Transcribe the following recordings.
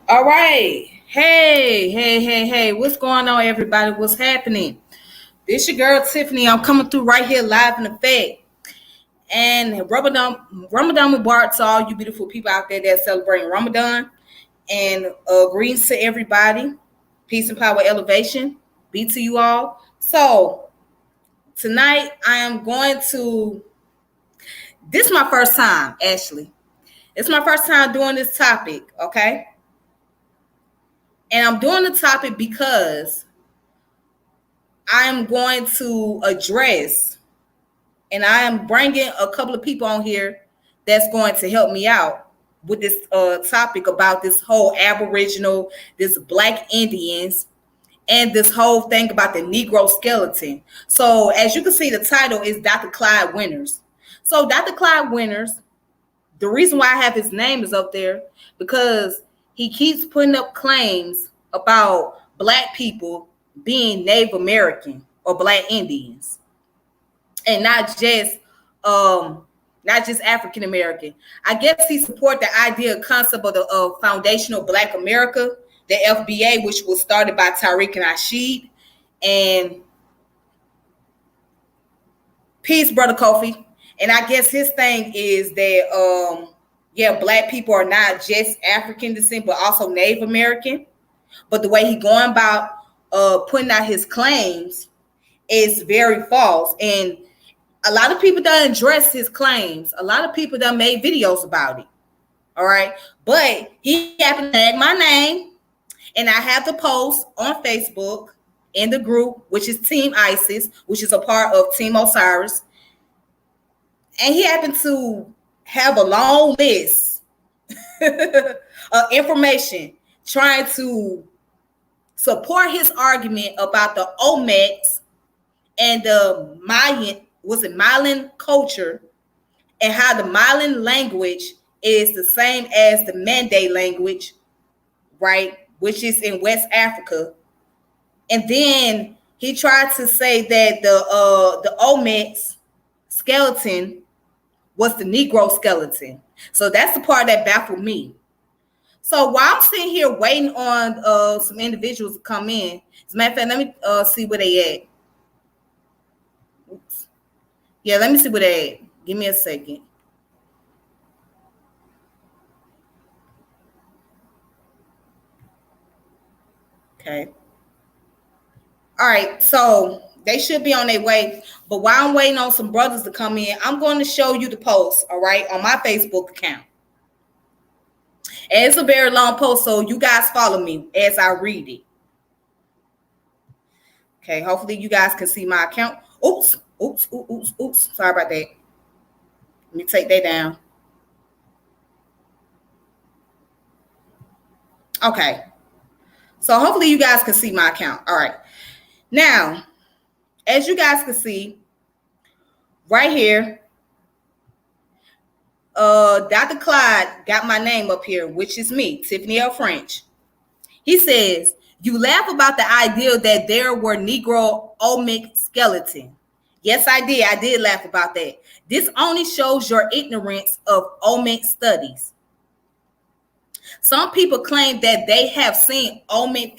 All right. Hey. What's going on, everybody? What's happening? This your girl, Tiffany. I'm coming through right here live in effect. And Ramadan Mubarak to all you beautiful people out there that celebrating Ramadan. And greetings to everybody. Peace and power elevation. Be to you all. So, tonight I am going to, this is my first time, actually. It's my first time doing this topic, okay? And I'm doing the topic because I'm going to address, and I am bringing a couple of people on here that's going to help me out with this topic about this whole Aboriginal, this Black Indians, and this whole thing about the Negro skeleton. So as you can see, the title is Dr. Clyde Winters. So Dr. Clyde Winters, the reason why I have his name is up there because he keeps putting up claims about Black people being Native American or Black Indians, and not just African American. I guess he support the idea concept of the foundational Black America, the FBA, which was started by Tariq and Rashid. And peace, brother Kofi. And I guess his thing is that Black people are not just African descent, but also Native American. But the way he going about putting out his claims is very false. And a lot of people done address his claims. A lot of people done made videos about it. All right. But he happened to tag my name. And I have the post on Facebook in the group, which is Team ISIS, which is a part of Team Osiris. And he happened to have a long list of information trying to support his argument about the Olmecs and the Mayan culture, and how the Mayan language is the same as the Mande language, right, which is in West Africa. And then he tried to say that the Olmecs skeleton was the Negro skeleton. So that's the part that baffled me. So while I'm sitting here waiting on some individuals to come in, as a matter of fact, let me see where they at. Oops. Yeah, let me see where they at. Give me a second. Okay. All right, so they should be on their way. But while I'm waiting on some brothers to come in, I'm going to show you the post, all right, on my Facebook account. And it's a very long post, so you guys follow me as I read it. Okay, hopefully you guys can see my account. Oops. Sorry about that. Let me take that down. Okay. So hopefully you guys can see my account. All right. Now, as you guys can see, right here, Dr. Clyde got my name up here, which is me, Tiffany L. French. He says, you laugh about the idea that there were Negro Olmecs skeletons. Yes, I did. I did laugh about that. This only shows your ignorance of Olmec studies. Some people claim that they have seen Olmec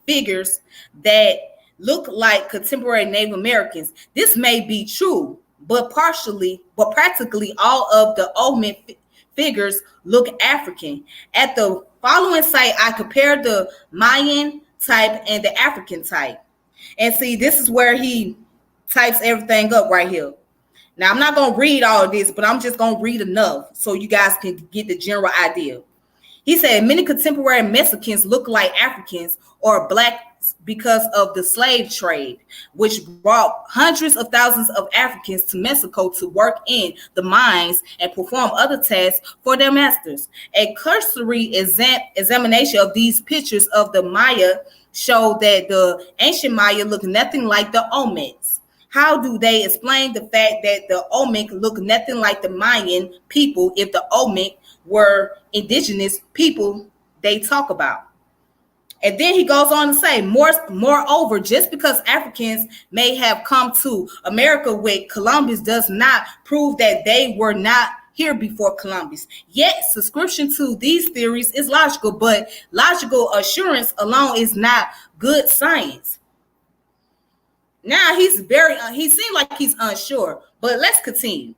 figures that look like contemporary Native Americans. This may be true, but practically all of the Olmec figures look African. At the following site, I compared the Mayan type and the African type. And see, this is where he types everything up right here. Now, I'm not going to read all of this, but I'm just going to read enough so you guys can get the general idea. He said many contemporary Mexicans look like Africans or Blacks because of the slave trade, which brought hundreds of thousands of Africans to Mexico to work in the mines and perform other tasks for their masters. A cursory examination of these pictures of the Maya show that the ancient Maya look nothing like the Olmecs. How do they explain the fact that the Olmec look nothing like the Mayan people if the Olmec were indigenous people they talk about? And then he goes on to say, moreover, just because Africans may have come to America with Columbus does not prove that they were not here before Columbus. Yet, subscription to these theories is logical, but logical assurance alone is not good science. Now he seemed like he's unsure, but let's continue.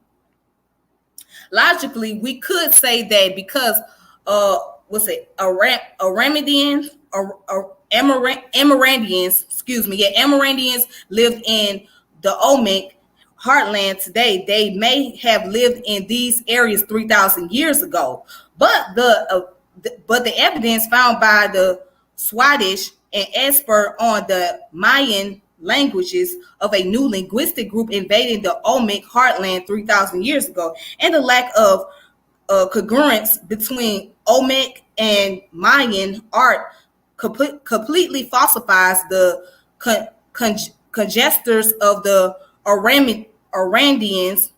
Logically, we could say that because Amérindians lived in the Olmec heartland today, they may have lived in these areas 3,000 years ago. But the evidence found by the Swedish and expert on the Mayan languages of a new linguistic group invading the Olmec heartland 3,000 years ago, and the lack of congruence between Olmec and Mayan art completely falsifies the conjectures of the Amérindians'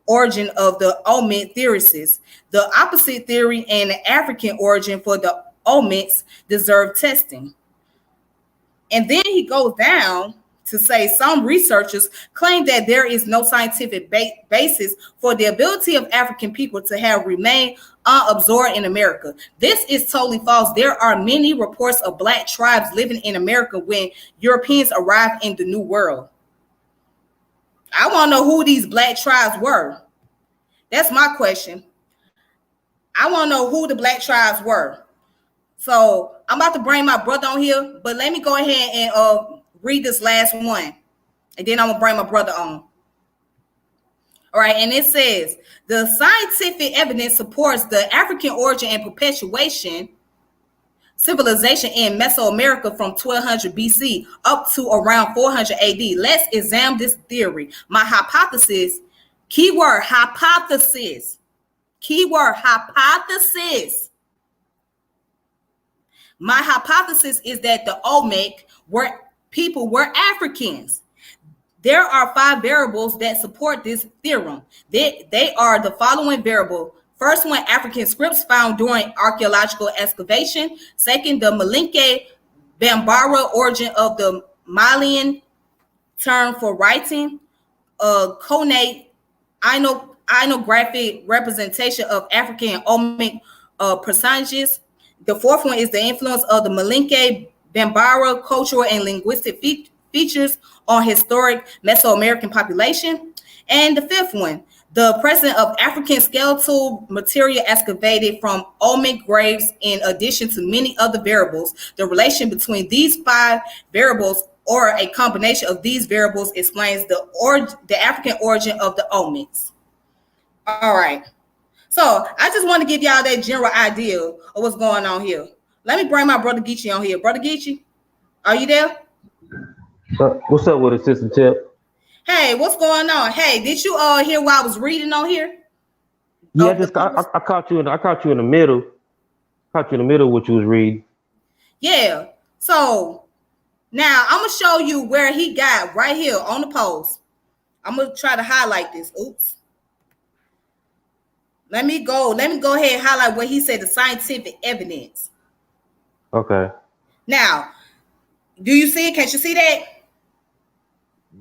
origin of the Olmec theorists. The opposite theory and the African origin for the Olmecs deserve testing. And then he goes down to say some researchers claim that there is no scientific basis for the ability of African people to have remained unabsorbed in America. This is totally false. There are many reports of Black tribes living in America when Europeans arrived in the New World. I want to know who these Black tribes were. That's my question. I want to know who the Black tribes were. So I'm about to bring my brother on here, but let me go ahead and read this last one, and then I'm going to bring my brother on. All right, and it says, the scientific evidence supports the African origin and perpetuation civilization in Mesoamerica from 1200 BC up to around 400 AD. Let's examine this theory. My hypothesis, keyword hypothesis, my hypothesis is that the Olmec people were Africans. There are 5 variables that support this theorem. They are the following variable. First one, African scripts found during archaeological excavation. Second, the Malinke Bambara origin of the Malian term for writing. Connate ethnographic representation of African Olmec personages. The fourth one is the influence of the Malinke Bambara cultural and linguistic features on historic Mesoamerican population. And the fifth one, the presence of African skeletal material excavated from Olmec graves in addition to many other variables. The relation between these 5 variables or a combination of these variables explains the African origin of the Olmecs. All right. So I just want to give y'all that general idea of what's going on here. Let me bring my brother Geechee on here. Brother Geechee, are you there? What's up with it, Sister Tip? Hey, what's going on? Hey, did you hear what I was reading on here? Yeah, I caught you in the middle. Caught you in the middle of what you was reading. Yeah. So now I'm gonna show you where he got right here on the post. I'm gonna try to highlight this. Oops. Let me go ahead and highlight what he said, the scientific evidence. Okay. Now, do you see it? Can't you see that?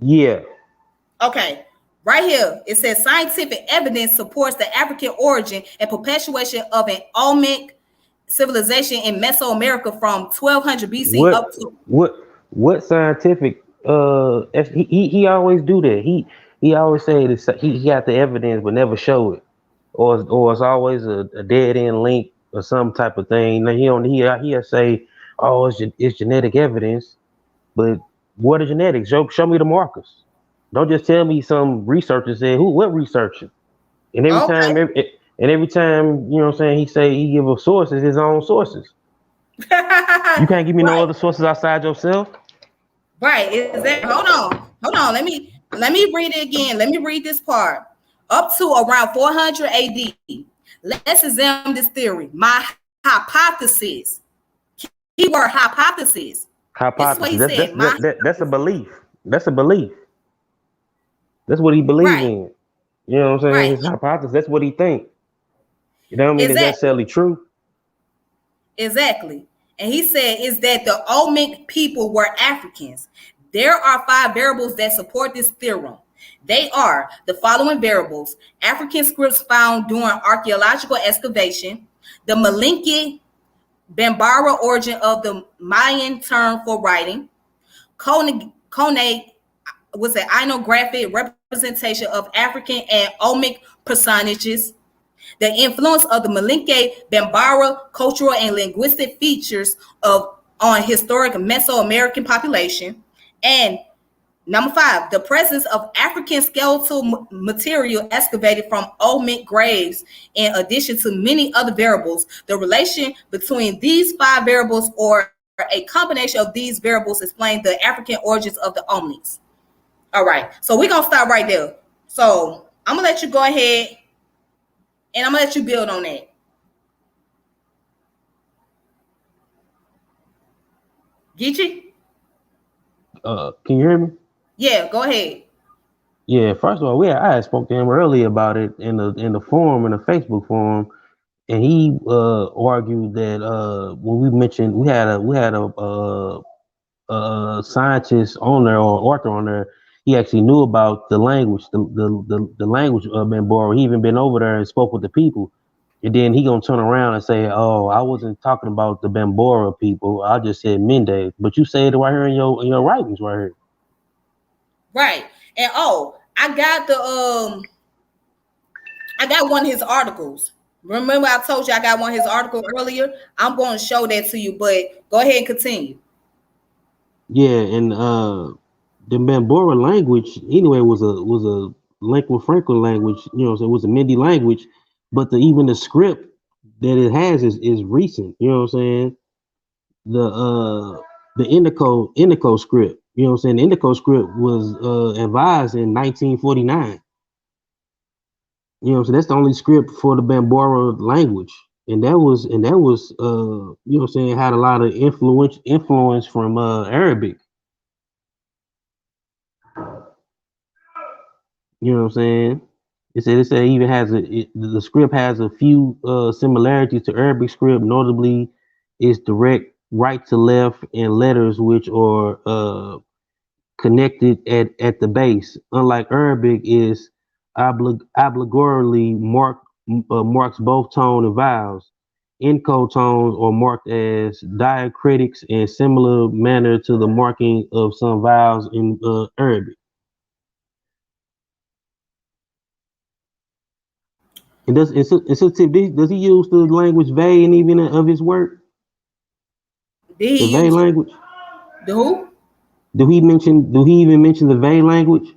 Yeah. Okay. Right here, it says scientific evidence supports the African origin and perpetuation of an Olmec civilization in Mesoamerica from 1200 BC up to what scientific he always do that. He always say this, he got the evidence but never show it. Or it's always a dead end link or some type of thing. Now he'll say, oh, it's genetic evidence, but what are genetics? Show me the markers. Don't just tell me some researcher said what researcher. And every time, you know what I'm saying, he give us sources, his own sources. You can't give me no other sources outside yourself. Right. Hold on. Let me read it again. Let me read this part. Up to around 400 AD. Let's examine this theory. My hypothesis. Keyword hypothesis. Hypothesis. That's a belief. That's a belief. That's what he believes in. You know what I'm saying? Right. His hypothesis. That's what he thinks. You know what I mean? Exactly. It's necessarily true. Exactly. And he said is that the Olmec people were Africans. There are 5 variables that support this theorem. They are the following variables: African scripts found during archaeological excavation, the Malinke Bambara origin of the Mayan term for writing, Kone was an ethnographic representation of African and Olmec personages, the influence of the Malinke Bambara cultural and linguistic features of on historic Mesoamerican population, and number 5, the presence of African skeletal material excavated from Olmec graves. In addition to many other variables, the relation between these 5 variables or a combination of these variables explain the African origins of the Olmecs. All right, so we're gonna stop right there. So I'm gonna let you go ahead and I'm gonna let you build on that. Geechee? Can you hear me? Yeah, go ahead. Yeah, first of all, I had spoke to him earlier about it in the forum, in the Facebook forum, and he argued that when we mentioned we had a scientist on there or author on there, he actually knew about the language, the language of Bambara. He even been over there and spoke with the people, and then he gonna turn around and say, "Oh, I wasn't talking about the Bambara people. I just said Mende." But you say it right here in your writings right here. Right. And I got one of his articles. Remember I told you I got one of his articles earlier? I'm going to show that to you, but go ahead and continue. Yeah, and the Bambara language anyway was a lingua franca language. You know, so it was a Mende language, but even the script that it has is recent. You know what I'm saying? The Indico script. You know what I'm saying? The Indico script was advised in 1949. You know, so that's the only script for the Bambara language, and that was you know what I'm saying, had a lot of influence from Arabic. You know what I'm saying? It even has the script has a few similarities to Arabic script. Notably, it's direct right to left and letters which are connected at the base. Unlike Arabic, is obligorily marks both tone and vowels. Encode tones are marked as diacritics in similar manner to the marking of some vowels in Arabic. And does he use the language Vey and even of his work? Did The he Vey use language? the who? Do he even mention the Vey language?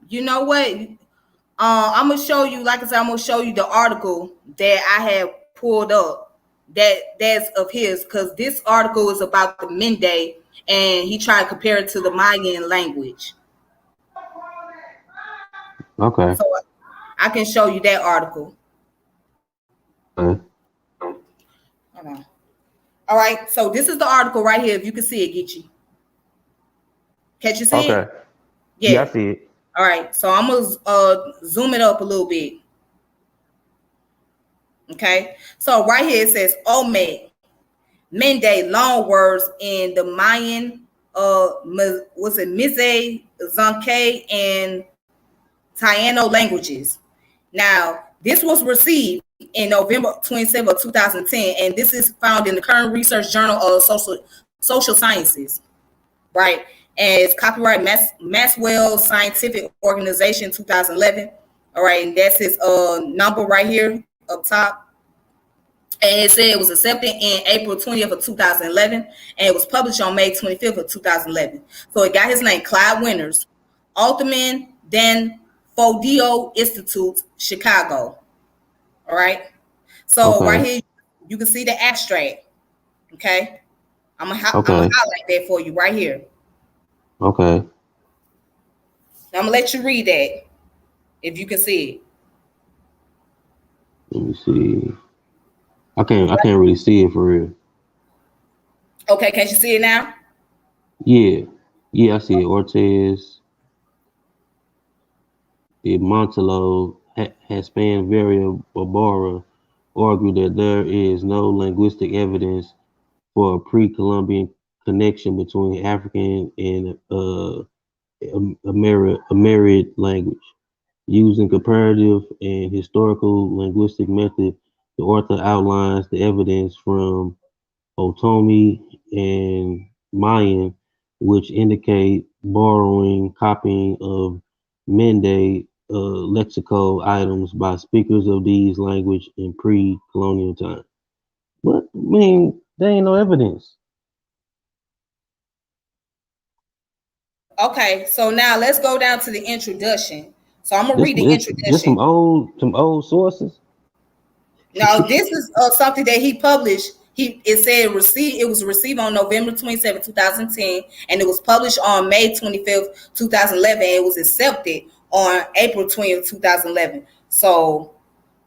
You know what? I'm gonna show you, like I said, I'm gonna show you the article that I have pulled up that's of his, because this article is about the Mende and he tried to compare it to the Mayan language. Okay. So I can show you that article. Okay. Hold on. All right, so this is the article right here. If you can see it, Geechee. Can't you see it? Yeah, I see it. All right, so I'm gonna zoom it up a little bit. Okay, so right here it says Olmec, Mende, long words in the Mayan, was it Mize, Zonke, and Titano languages. Now, this was received in November 27 of 2010, and this is found in the current research journal of social sciences, right? And it's copyright Maxwell Scientific Organization 2011. All right, and that's his number right here up top. And it said it was accepted in April 20th of 2011, and it was published on May 25th of 2011. So it got his name, Clyde Winners, Altman Dan Fodio Institute, Chicago. All right. So right here, you can see the abstract. Okay. I'm gonna highlight that for you right here. Okay. Now I'm gonna let you read that if you can see it. Let me see. I can't really see it for real. Okay, can you see it now? Yeah. Yeah, I see it. Ortiz, Montello, Haspan Varia Barbara argued that there is no linguistic evidence for a pre-Columbian connection between African and a myriad language. Using comparative and historical linguistic method, the author outlines the evidence from Otomi and Mayan, which indicate borrowing, copying of Mende lexical items by speakers of these language in pre-colonial time. But I mean, there ain't no evidence. Okay, so now let's go down to the introduction. So I'm gonna read the Just introduction. some old sources. Now, this is something that he published. It said receive. It was received on November 27, 2010, and it was published on May 25th, 2011. It was accepted on April 20th, 2011. So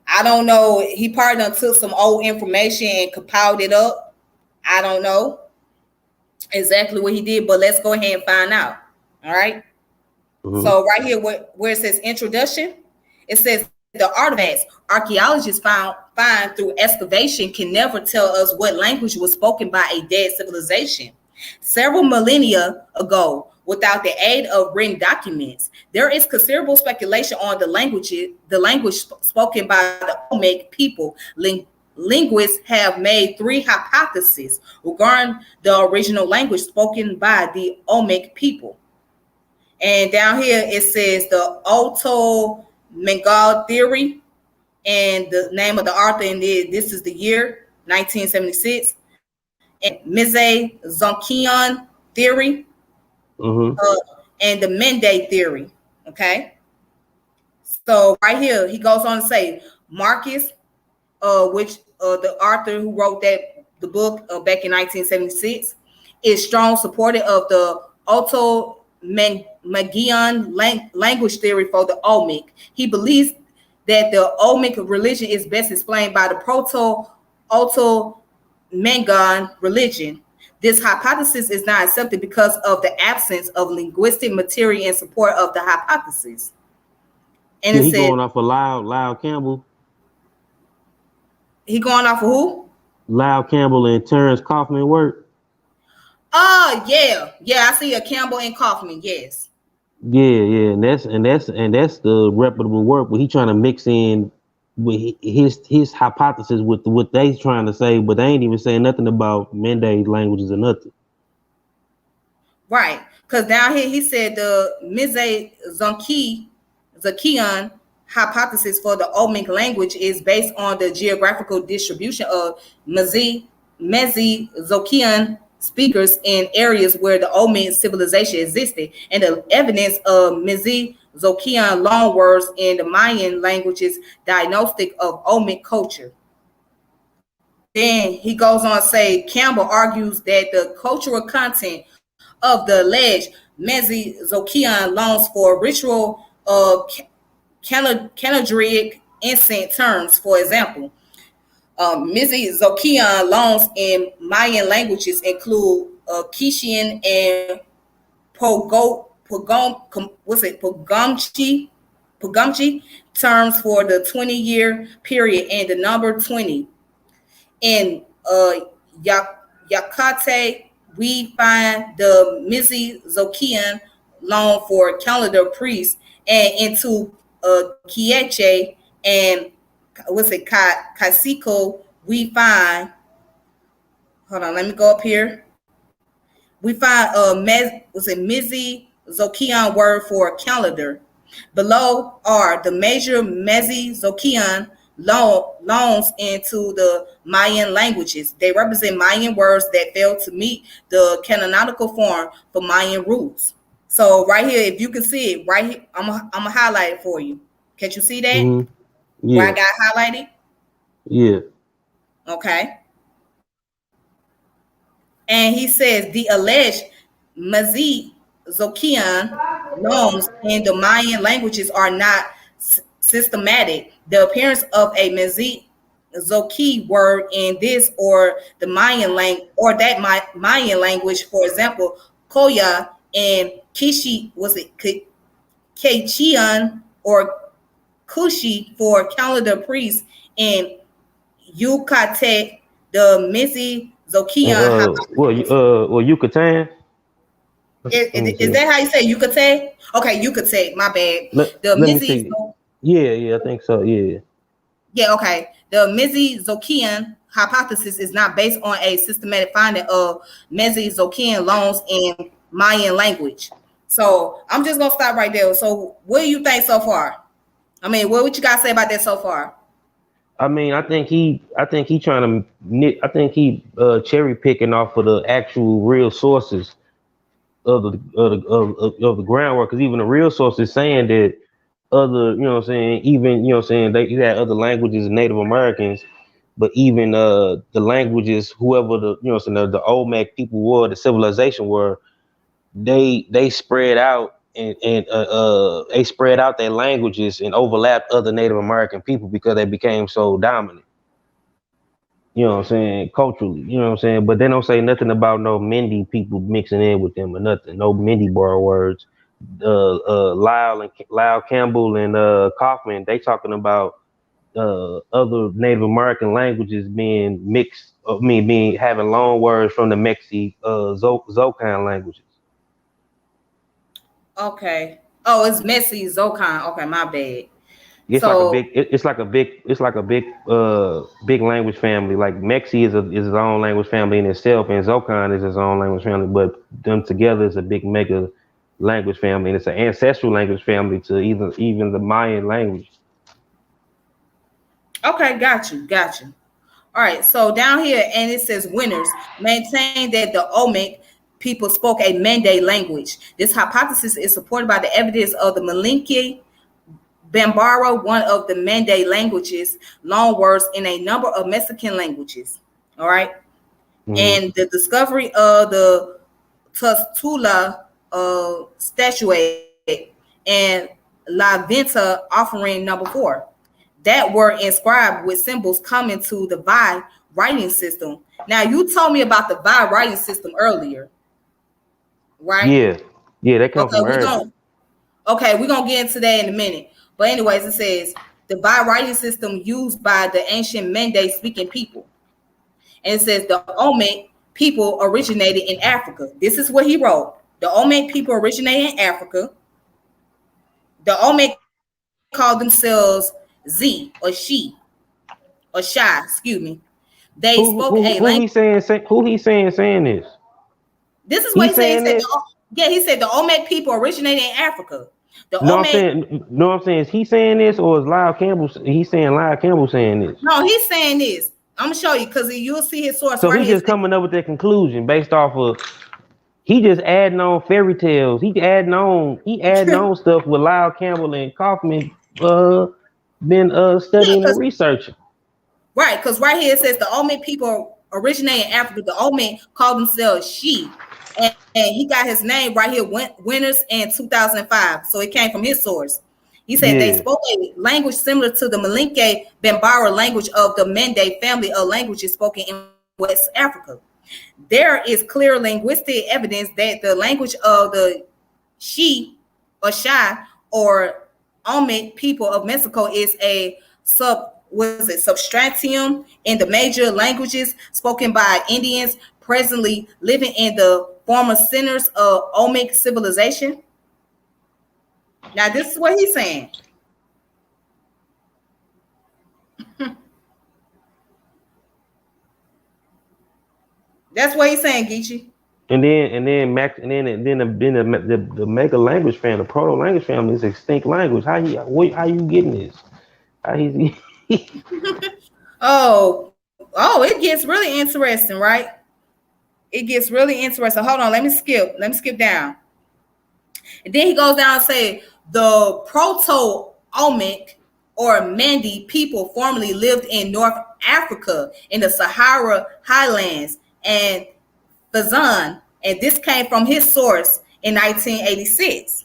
I don't know. He probably done took some old information and compiled it up. I don't know exactly what he did, but let's go ahead and find out. All right. Mm-hmm. So right here, where it says introduction, it says the artifacts archaeologists find through excavation can never tell us what language was spoken by a dead civilization several millennia ago without the aid of written documents. There is considerable speculation on the language spoken by the Olmec people. Linguists have made three hypotheses regarding the original language spoken by the Olmec people. And down here it says the Otto Mengal theory, and the name of the author, and this is the year 1976. And Mize Zonkian theory, Mm-hmm. and the Mende theory. Okay, so right here he goes on to say Marcus, which the author who wrote the book back in 1976, is strong supporter of the Otto Magian language theory for the Olmec. He believes that the Olmec religion is best explained by the Proto-Otto Mangan religion. This hypothesis is not accepted because of the absence of linguistic material in support of the hypothesis. And Yeah, it he said, going off of Loud Campbell. he going off of who? Loud Campbell and Terrence Kaufman work. Oh, yeah, I see a Campbell and Kaufman. Yes. Yeah, and that's the reputable work. But he trying to mix in with his hypothesis with what they trying to say, but they ain't even saying nothing about Mende languages or nothing. Right, because down here he said the Mize Zakian hypothesis for the Olmec language is based on the geographical distribution of Mesozoican speakers in areas where the Olmec civilization existed, and the evidence of Mesozoican loanwords in the Mayan languages diagnostic of Olmec culture. Then he goes on to say Campbell argues that the cultural content of the alleged Mesozoican loans for ritual Canadric incense terms. For example, Mesozoican loans in Mayan languages include Quichean and Pogomchi terms for the 20-year period and the number 20. In Yakate, we find the Mesozoican loan for calendar priests, and into Kieche and Kasiko, we find, hold on, let me go up here. We find Mesozoican word for calendar. Below are the major Mesozoican loans into the Mayan languages. They represent Mayan words that fail to meet the canonical form for Mayan roots. So right here, if you can see it, right here, I'm gonna highlight it for you. Can you see that? Mm-hmm. Yeah. Where I got highlighted? Yeah. Okay. And he says the alleged Mesozoican loans in the Mayan languages are not systematic. The appearance of a Mesozoic word in this or the Mayan language or that Mayan language, for example, Koya and Kishi, Kechian or Kushi for calendar priests in Yucatec, the Mesozoican Well, Yucatan. Is that how you say Yucatec? Okay, Yucatec. My bad. The Let me see. Yeah, I think so. Yeah. Yeah, okay. The Mesozoican hypothesis is not based on a systematic finding of Mesozoican loans in Mayan language. So I'm just gonna stop right there. So what do you think so far? I mean, what you guys say about that so far? I mean, I think he trying to I think he cherry picking off of the actual real sources of the groundwork. Because even the real sources saying that other, you know what I'm saying, even, you know what I'm saying, you had other languages of Native Americans, but even the languages, whoever the, you know what I'm saying, the Olmec people were, the civilization were, they spread out and they spread out their languages and overlapped other Native American people because they became so dominant. You know what I'm saying, culturally, you know what I'm saying, but they don't say nothing about no Mindy people mixing in with them or nothing, no Mindy bar words. Lyle Campbell and Kaufman, they talking about other Native American languages being mixed. I mean, being having loan words from the Zocan languages. Okay. Oh, it's Messi Zokan. Okay, my bad. It's like a So big. It's like a big. Big language family. Like Mexi is his own language family in itself, and Zocan is his own language family. But them together is a big mega language family, and it's an ancestral language family to even the Mayan language. okay, got you. All right, so down here, and it says winners maintain that the Olmec people spoke a Mende language. This hypothesis is supported by the evidence of the Malinke Bambara, one of the Mende languages, loan words in a number of Mexican languages. All right, Mm-hmm. and the discovery of the Tustula statuette and La Venta offering number 4 that were inscribed with symbols common to the Vi writing system. Now, you told me about the Vi writing system earlier, right? Yeah, yeah, they come Okay, from Arabic. we're gonna get into that in a minute. But anyways, it says the Vi writing system used by the ancient Mende speaking people. And it says the Olmec people originated in Africa. This is what he wrote. The Olmec people originated in Africa. The Olmec called themselves Z or Shy, excuse me. They spoke a language. Who he saying this? This is what He he said. He saying said, this? yeah, he said the Olmec people originated in Africa. The No, I'm Olmec, saying no, I'm saying is he saying this or is Lyle Campbell? He's saying Lyle Campbell saying this. no, he's saying this. I'm gonna show you because you'll see his source So right he here. just coming up with that conclusion based off of he just adding on fairy tales. He adding on stuff with Lyle Campbell and Kaufman been Yeah, studying and because researching. right, because right here it says the Olmec people originated in Africa. The Olmec called themselves She, and he got his name right here, Winters in 2005. So it came from his source. He said they Yeah. spoke a language similar to the Malinke Bambara language of the Mende family of languages spoken in West Africa. There is clear linguistic evidence that the language of the She or Shai or Olmec people of Mexico is a substratum in the major languages spoken by Indians presently living in the former centers of Olmec civilization. Now, this is what he's saying. That's what he's saying, Geechee. And then Max the mega language family, the proto language family is extinct language. How you getting this? How he Oh, it gets really interesting, right? It gets really interesting. Hold on, let me skip. Let me skip down. And then he goes down and say the Proto-Olmec or Mandi people formerly lived in North Africa in the Sahara highlands and Fazan, and this came from his source in 1986.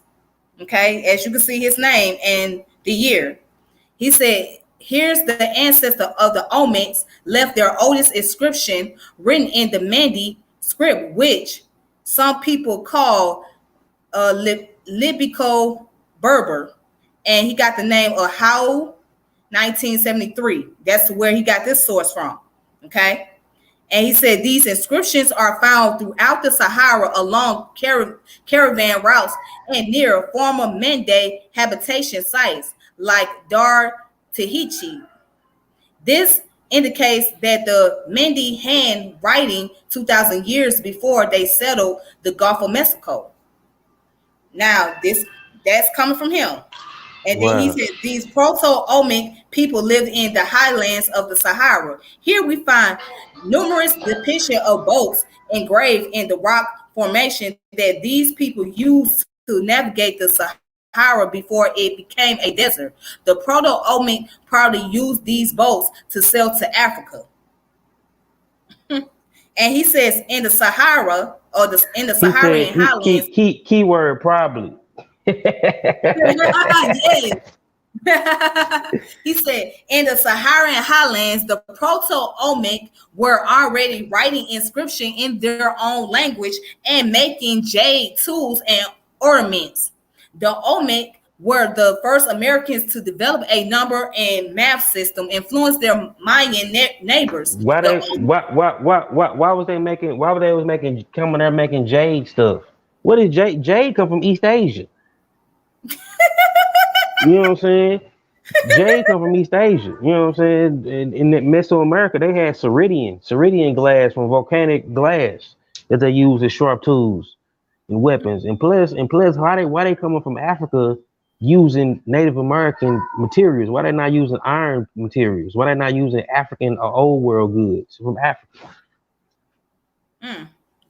Okay, as you can see his name and the year. He said, here's the ancestor of the Olmecs left their oldest inscription written in the Mandi script, which some people call Libico Berber. And he got the name of How 1973. That's where he got this source from. Okay. And he said these inscriptions are found throughout the Sahara along caravan routes and near former Mende habitation sites like Dar Tahiti. This indicates that the Mende hand writing 2,000 years before they settled the Gulf of Mexico. Now, that's coming from him. And then he said these Proto-Olmec people lived in the highlands of the Sahara. Here we find numerous depictions of boats engraved in the rock formation that these people used to navigate the Sahara before it became a desert. The Proto-Olmec probably used these boats to sail to Africa. And he says in the Sahara or in the Saharan highlands. Keyword probably. Yes. He said in the Saharan highlands, the Proto-Olmec were already writing inscription in their own language and making jade tools and ornaments. The Olmec were the first Americans to develop a number and math system, influenced their Mayan neighbors. Why was they coming there making jade stuff? What is jade? Jade come from East Asia. You know what I'm saying? Jade come from East Asia. You know what I'm saying? In Mesoamerica, they had ceridian glass from volcanic glass that they use as sharp tools and weapons. And plus, why they coming from Africa using Native American materials? Why they not using iron materials? Why they not using African or old world goods from Africa?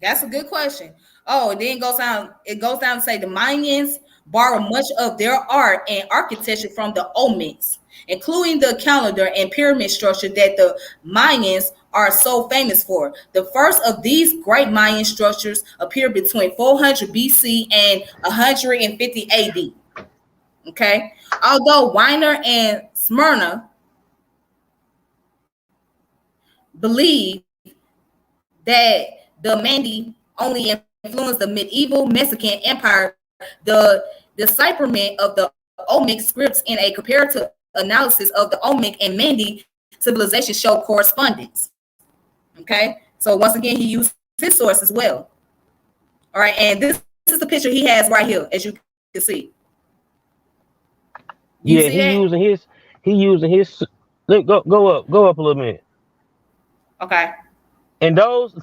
That's a good question. Oh, then it goes down to say the Mayans borrow much of their art and architecture from the Olmecs, including the calendar and pyramid structure that the Mayans are so famous for. The first of these great Mayan structures appeared between 400 BC and 150 AD. Okay, although Weiner and Smyrna believe that the Mende only influenced the medieval Mexican Empire, the decipherment of the Olmec scripts in a comparative analysis of the Olmec and Mende civilization show correspondence. Okay, so once again, he used his source as well. All right, and this is the picture he has right here, as you can see. He using his. Go up a little bit. Okay. And those,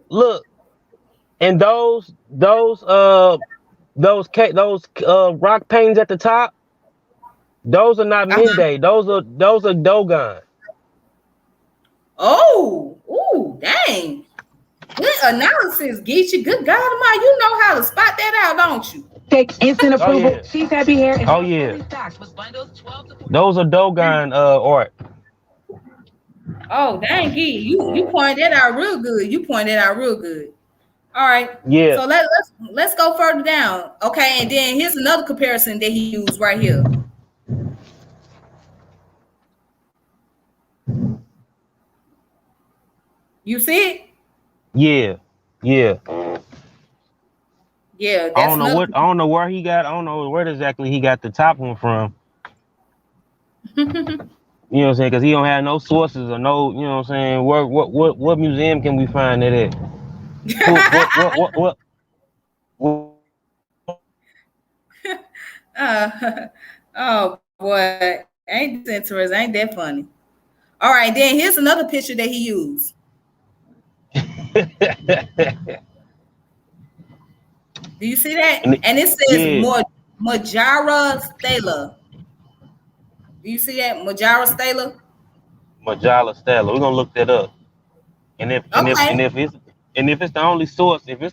look, and those rock paintings at the top, those are not Mende. Those are Dogon. Oh, ooh, dang. Good analysis, Geechee. Good God Almighty, you know how to spot that out, don't you? Takes instant approval. Yeah. She's happy here. Oh yeah. Those are Dogon art. Oh, dang, Gee, you pointed that out real good. All right. Yeah. So let's go further down. Okay, and then here's another comparison that he used right here. You see it? Yeah. Yeah. I don't know where exactly he got the top one from. You know what I'm saying? Because he don't have no sources or no, you know what I'm saying? What museum can we find it at? Oh boy, ain't this interesting? Ain't that funny? All right, then here's another picture that he used. Do you see that? And it says Majara Stela. Do you see that? Majara Stela? Majala Stela. We're gonna look that up. And if it's the only source, if he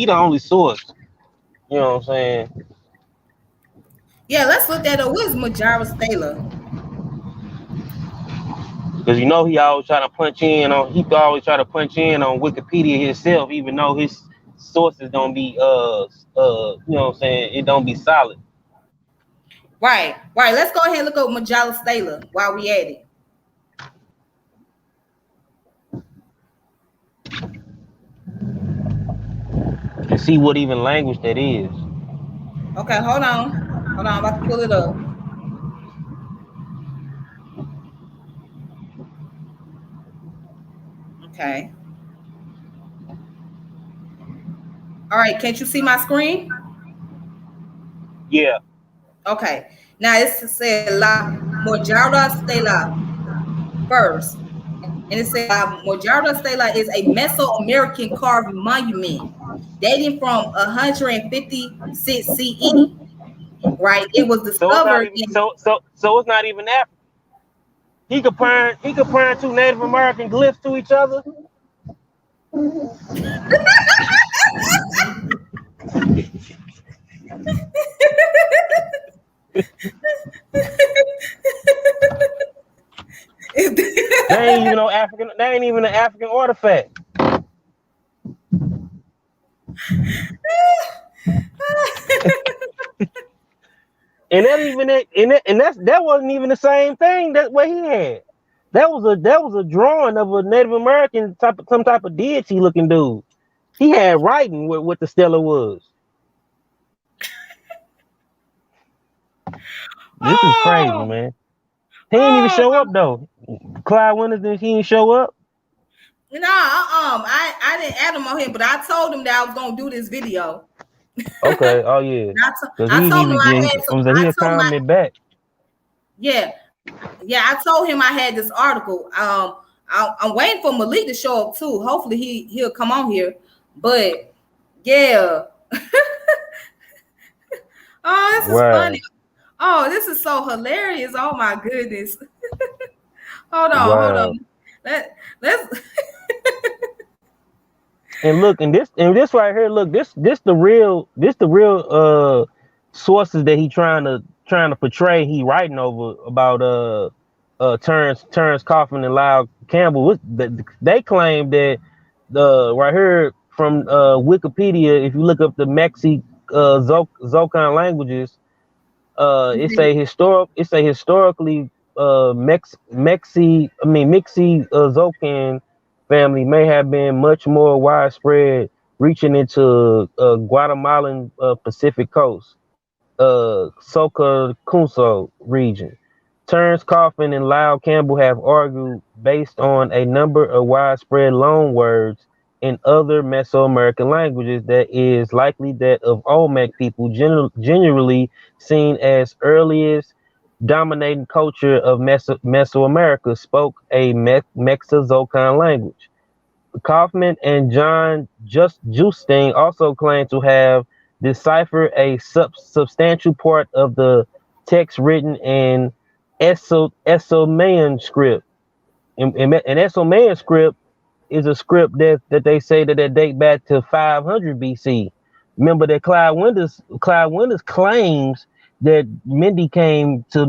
the only source, you know what I'm saying? Yeah, let's look that up. What is Majara Stela? Because you know he always try to punch in on Wikipedia himself, even though his sources don't be you know what I'm saying, it don't be solid. Right. Let's go ahead and look up Majala Stela while we at it. And see what even language that is. Okay, hold on. I'm about to pull it up. Okay. All right. Can't you see my screen? Yeah. Okay. Now it said La Mojarra Stela first. And it said Mojarra Stela is a Mesoamerican carved monument dating from 156 CE. Right? It was So it's not discovered even in so it's not even African. He comparing two Native American glyphs to each other. They ain't even no African. They ain't even an African artifact. And that wasn't even the same thing that what he had. That was a drawing of a Native American some type of deity looking dude. He had writing what the stela was. This is crazy, oh, man. He didn't even show oh up though. Clyde Winners, he didn't show up. no, I didn't add him on here, but I told him that I was gonna do this video. Okay, oh yeah, because I he didn't told him even I get. had some. I He'll told him comment back. yeah, I told him I had this article. I'm waiting for Malik to show up too. Hopefully he'll come on here. But yeah, oh, this is Right, funny. Oh, this is so hilarious. Oh my goodness. Hold wow. on. Let's And look, and this right here, look, this the real sources that he trying to portray. He writing over about Terrence Coffin and Lyle Campbell. They claim that the right here from Wikipedia, if you look up the Zocan languages, it's a historically Mixi Zocan family may have been much more widespread, reaching into Guatemalan Pacific coast, Socorro region. Terrence Coffin and Lyle Campbell have argued, based on a number of widespread loan words in other Mesoamerican languages, that is likely that of Olmec people, generally seen as earliest dominating culture of Mesoamerica, spoke a Mexozocan language. Kaufman and John Justine also claim to have deciphered a substantial part of the text written in Esomayan script. And Esomayan script is a script that they say that date back to 500 BC. Remember that Clyde Winters claims that Mindy came to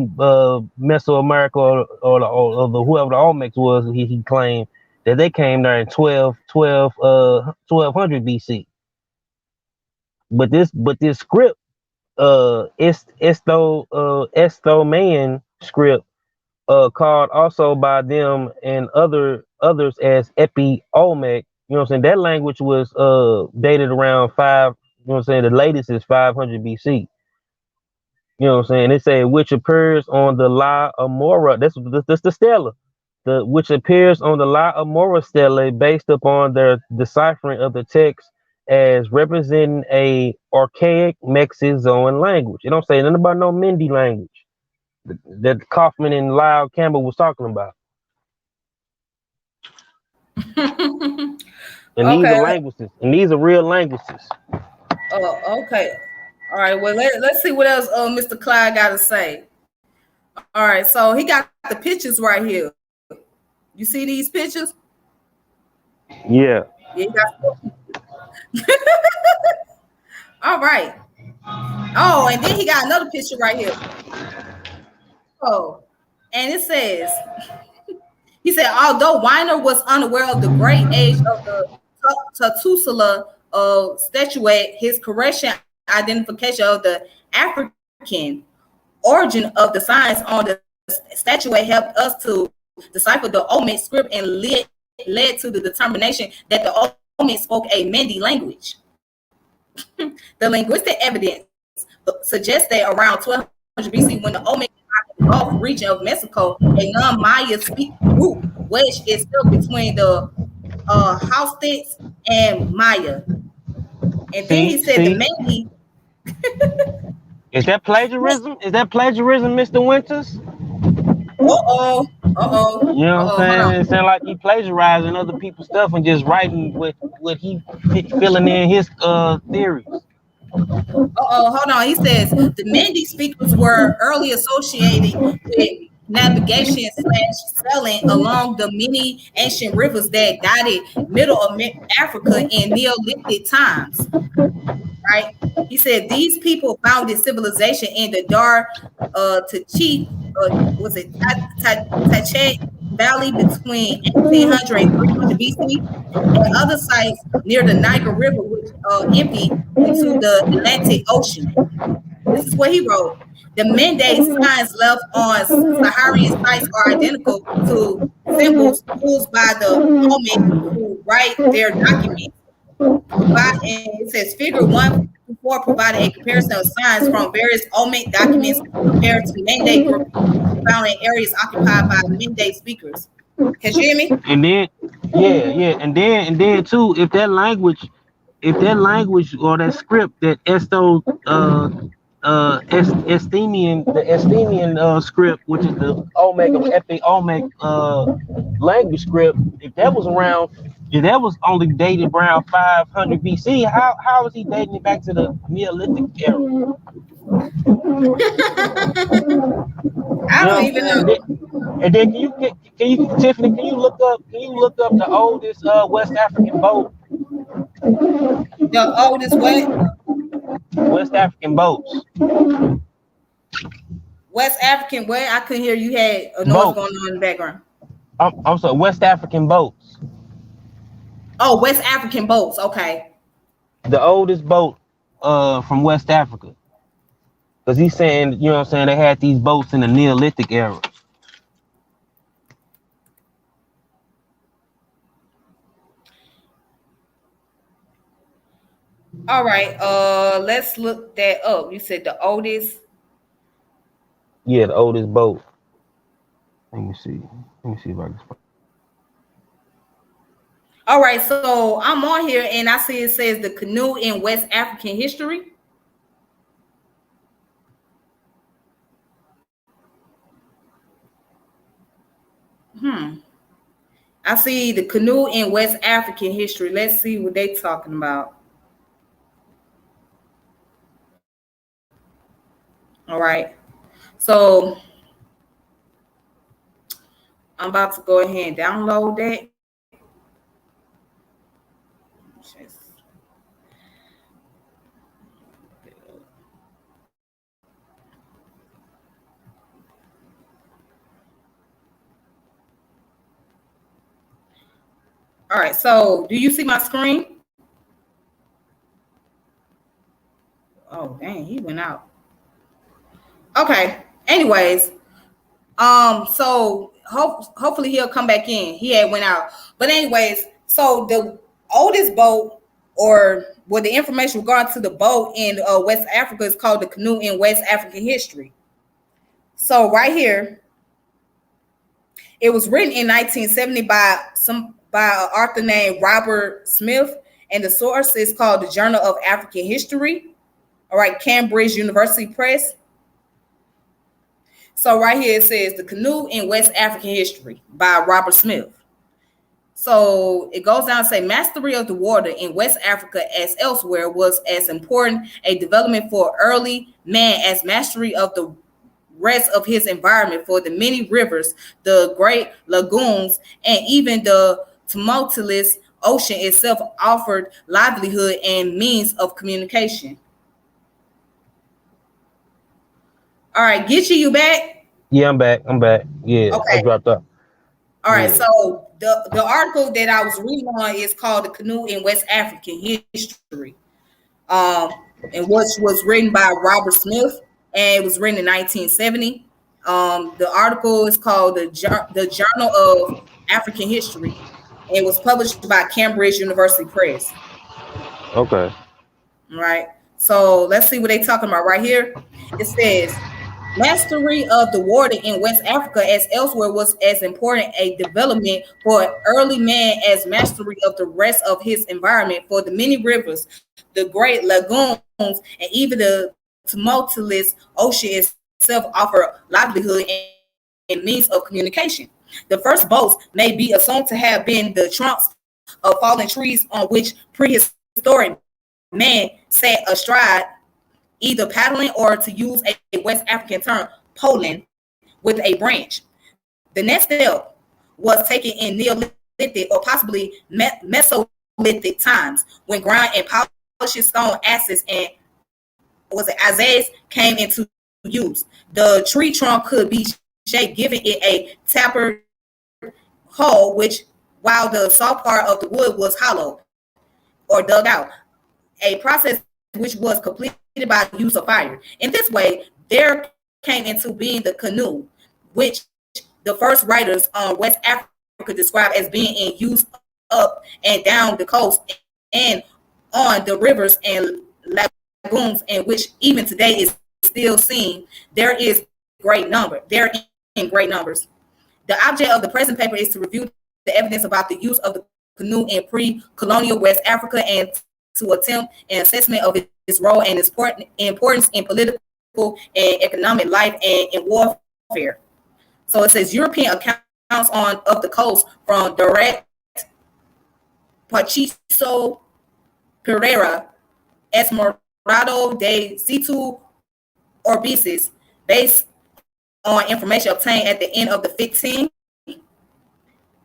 Mesoamerica or the whoever the Olmecs was. He claimed that they came there in 1200 BC. But this script, Estomayan script, called also by them and others as Epi Olmec. You know what I'm saying? That language was dated around five. You know what I'm saying? The latest is 500 BC. You know what I'm saying? It say which appears on the La Amora. That's the stela. Which appears on the La Amora stela based upon their deciphering of the text as representing a archaic Mexizoan language. It don't say nothing about no Mindy language that Kaufman and Lyle Campbell was talking about. And these are okay. languages, and these are real languages. Oh, okay. All right. Well, let's see what else Mr. Clyde got to say. All right. So he got the pictures right here. You see these pictures? Yeah. Yeah. All right. Oh, and then he got another picture right here. Oh, and it says, he said, although Weiner was unaware of the great age of the Tatusula statuette, his correction identification of the African origin of the signs on the statuette helped us to decipher the Olmec script and led to the determination that the Olmec spoke a Mende language. The linguistic evidence suggests that around 1200 BC, when the Olmec in the Gulf region of Mexico, a non-Maya speaking group wedged itself between the Haustitz, and Maya. And then he said the Mandi. Is that plagiarism? Is that plagiarism, Mr. Winters? You know what I'm saying? Hold on. It sounds like he plagiarizing other people's stuff and just writing what he filling in his theories. Hold on. He says the Mandi speakers were early associated with navigation / sailing along the many ancient rivers that dotted Middle Africa in Neolithic times. Right? He said these people founded civilization in the Dar Tachit, was it Tachet Valley between 1800 and 300 BC, and other sites near the Niger River, which emptied into the Atlantic Ocean. This is what he wrote. The Mende signs left on Saharan sites are identical to symbols used by the Olmecs who write their documents. It says figure 1-4 provided a comparison of signs from various Olmec documents compared to Mende group found in areas occupied by Mende speakers. Can you hear me? And then, and then too, if that language or that script that Estonian script, which is the Epic Olmec language script, if that was only dated around 500 BC, how is he dating it back to the Neolithic era? I don't even know. And then Tiffany, can you look up the oldest West African boat? The oldest what? West African boats. West African what? I couldn't hear you. Had a noise going on in the background. I'm sorry, West African boats. Oh, West African boats. Okay. The oldest boat from West Africa. Because he's saying, you know what I'm saying, they had these boats in the Neolithic era. All right. Let's look that up. You said the oldest. Yeah, the oldest boat. Let me see if I can spot. All right, so I'm on here and I see it says the canoe in West African history. I see the canoe in West African history. Let's see what they're talking about. All right. So I'm about to go ahead and download that. All right, so do you see my screen? Oh, dang, he went out. Okay, anyways, so hopefully he'll come back in. He had went out. But anyways, so the oldest boat, or the information regarding to the boat in West Africa is called the canoe in West African history. So right here, it was written in 1970 by an author named Robert Smith, and the source is called the Journal of African History. All right, Cambridge University Press. So right here it says the canoe in West African history by Robert Smith. So it goes down to say mastery of the water in West Africa as elsewhere was as important a development for early man as mastery of the rest of his environment, for the many rivers, the great lagoons, and even the tumultuous ocean itself offered livelihood and means of communication. All right, Geechee, you back? Yeah, I'm back. Yeah, okay. I dropped up. All right, so the article that I was reading on is called The Canoe in West African History, and which was written by Robert Smith, and it was written in 1970. The article is called the Journal of African History. It was published by Cambridge University Press. Okay. All right. So let's see what they're talking about right here. It says Mastery of the water in West Africa, as elsewhere, was as important a development for early man as mastery of the rest of his environment. For the many rivers, the great lagoons, and even the tumultuous ocean itself offer livelihood and means of communication. The first boats may be assumed to have been the trunks of fallen trees on which prehistoric man sat astride, either paddling or, to use a West African term, poling with a branch. The next step was taken in Neolithic or possibly Mesolithic times, when ground and polished stone axes and azes came into use. The tree trunk could be shaped, giving it a tapered hole, which, while the soft part of the wood was hollowed or dug out, a process which was completed by the use of fire. In this way, there came into being the canoe, which the first writers on West Africa describe as being in use up and down the coast and on the rivers and lagoons, in which even today is still seen. There is great number. They're in great numbers. The object of the present paper is to review the evidence about the use of the canoe in pre-colonial West Africa and to attempt an assessment of its role and its importance in political and economic life and in warfare. So it says European accounts of the coast from direct Pachiso Pereira, Esmeralda de Situ Orbices, based on information obtained at the end of the 15th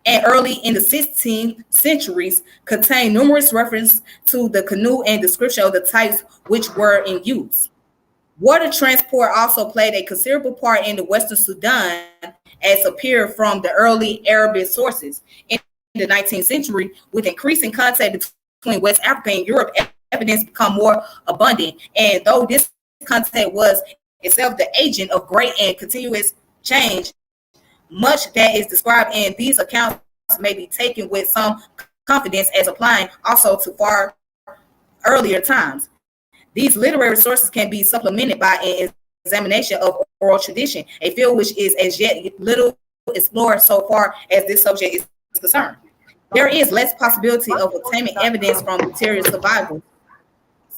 and early in the 16th centuries, contain numerous references to the canoe and description of the types which were in use. Water transport also played a considerable part in the Western Sudan, as appeared from the early Arabic sources. In the 19th century, with increasing contact between West Africa and Europe, evidence became more abundant. And though this contact was itself the agent of great and continuous change, much that is described in these accounts may be taken with some confidence as applying also to far earlier times. These literary sources can be supplemented by an examination of oral tradition, a field which is as yet little explored so far as this subject is concerned. There is less possibility of obtaining evidence from material survival,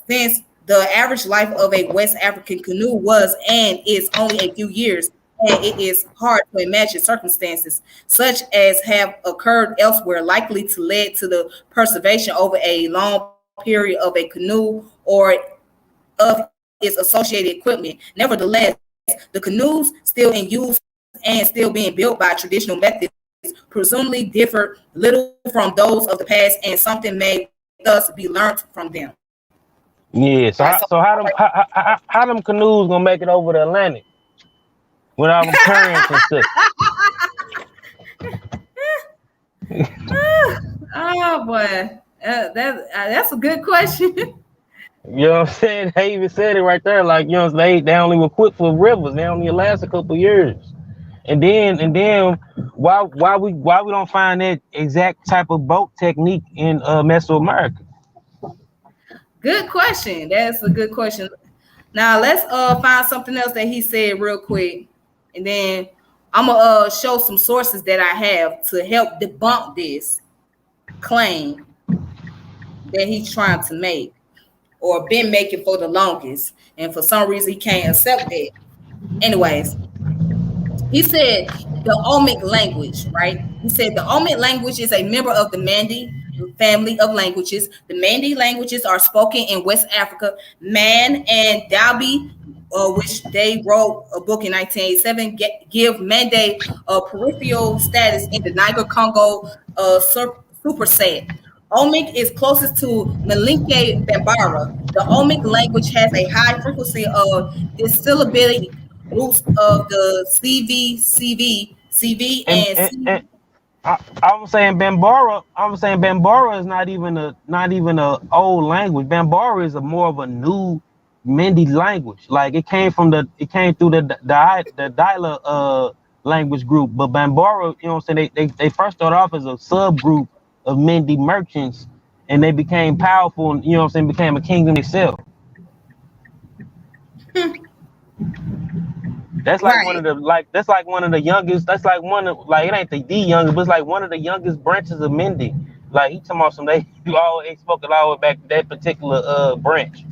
since the average life of a West African canoe was and is only a few years, and it is hard to imagine circumstances such as have occurred elsewhere likely to lead to the preservation over a long period of a canoe or of its associated equipment. Nevertheless, the canoes still in use and still being built by traditional methods presumably differ little from those of the past, and something may thus be learned from them. Yeah. How them canoes gonna make it over the Atlantic with all them currents and stuff? Oh boy, that's a good question. You know what I'm saying? They even said it right there. Like, you know, they only were equipped for rivers. They only last a couple years. And then why we don't find that exact type of boat technique in Mesoamerica? Good question. That's a good question. Now let's find something else that he said real quick, and then I'm gonna show some sources that I have to help debunk this claim that he's trying to make or been making for the longest, and for some reason he can't accept it. Anyways, he said the Olmec language, right? He said the Olmec language is a member of the Mandi family of languages. The Mandi languages are spoken in West Africa. Man and Dabi, which they wrote a book in 1987, give Mande a peripheral status in the Niger-Congo superset. Olmec is closest to Malinke Bambara. The Olmec language has a high frequency of dissyllabic roots of the CV, and C. I'm saying Bambara is not even a old language. Bambara is a more of a new Mende language. Like it came through the Dila language group. But Bambara, you know what I'm saying, they first started off as a subgroup of Mende merchants, and they became powerful, and you know what I'm saying, became a kingdom itself. That's like one Right. of the that's like one of the youngest. That's like one of like it ain't the youngest, but it's like one of the youngest branches of Mindy. Like he talking about some they you always spoke it all the way back to that particular branch.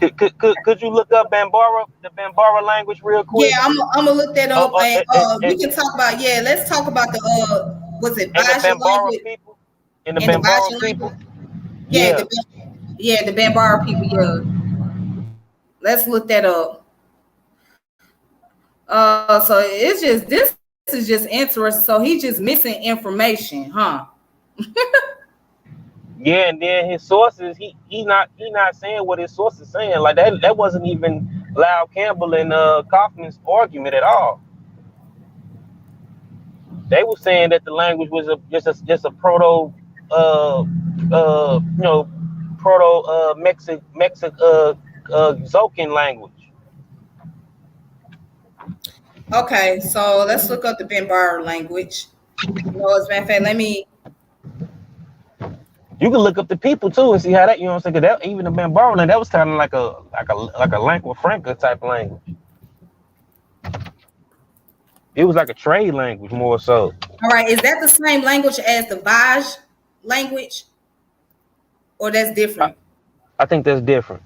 Could you look up Bambara, the Bambara language real quick? Yeah, I'm gonna look that Oh, up, and we and, can talk about. Yeah, let's talk about the was it and the Bajan Bambara language people, and the and the Bambara Bajan people. language? Yeah, Yeah, the Bambara people. Yeah, let's look that up. So it's just this is just interesting. So he's just missing information, huh? yeah, and then his sources, he not saying what his sources saying. Like that wasn't even Lyle Campbell and Kaufman's argument at all. They were saying that the language was just a proto you know proto Mexic Zocan language. Okay, so let's look up the Bambara language. No, as a matter of fact, let me. You can look up the people too and see how that, you know what I'm saying? 'Cause that, even the Bambara language, that was kind of like a lingua franca type language. It was like a trade language more so. All right, is that the same language as the Vaj language, or that's I, different? I think that's different.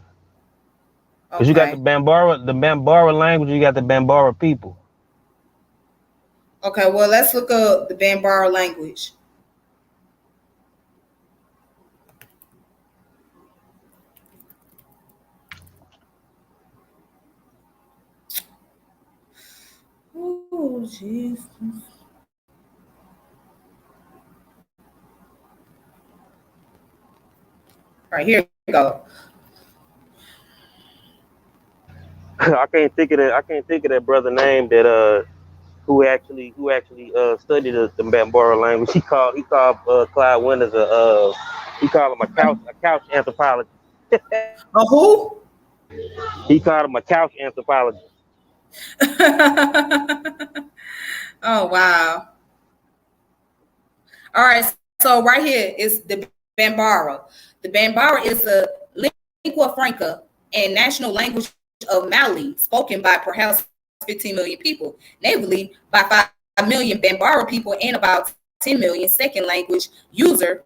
Because you got Okay. the Bambara language, you got the Bambara people. Okay, well, let's look up the Bambara language. Oh, jeez. All right, here we go. I can't think of that brother name that who actually studied the Bambara language. He called Clyde Winters he called him a couch anthropologist. A who? He called him a couch anthropologist. Oh, wow. All right, so right here is the Bambara. The Bambara is a lingua franca and national language of Mali, spoken by perhaps 15 million people, natively by 5 million Bambara people and about 10 million second language user.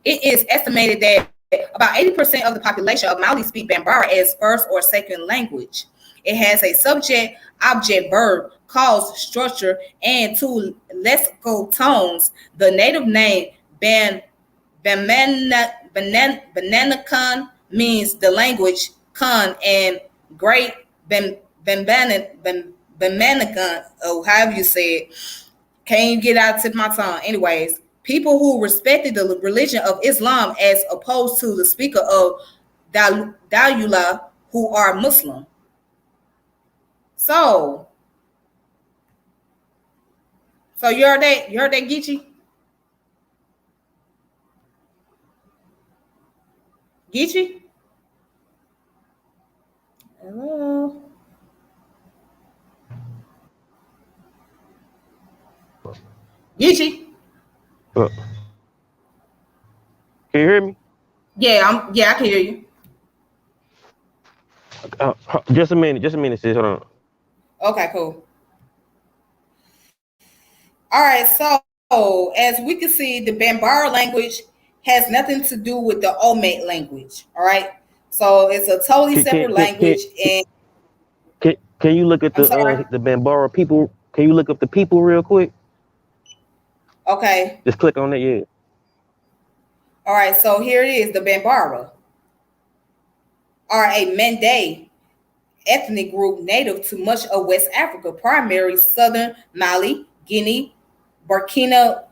It is estimated that about 80% of the population of Mali speak Bambara as first or second language. It has a subject, object, verb, cause, structure, and two lexical tones. The native name Bananakan means the language Kan, and Great Bambanakan, or however you say it. Can't you get out of tip of my tongue? Anyways, people who respected the religion of Islam as opposed to the speaker of Dalula, who are Muslim. So, so you heard that Geechee? Geechee? Hello? Geechee? Uh, Can you hear me? Yeah, I can hear you. Just a minute, sis. Hold on. Okay, cool. All right, so as we can see, the Bambara language has nothing to do with the Olmec language. All right, so it's a totally Can can separate can can, language. And can you look at I'm sorry. the Bambara people? Can you look up the people real quick? Okay. Just click on that. Yeah. All right, so here it is. The Bambara are a Mende ethnic group native to much of West Africa, primarily southern Mali, Guinea, Burkina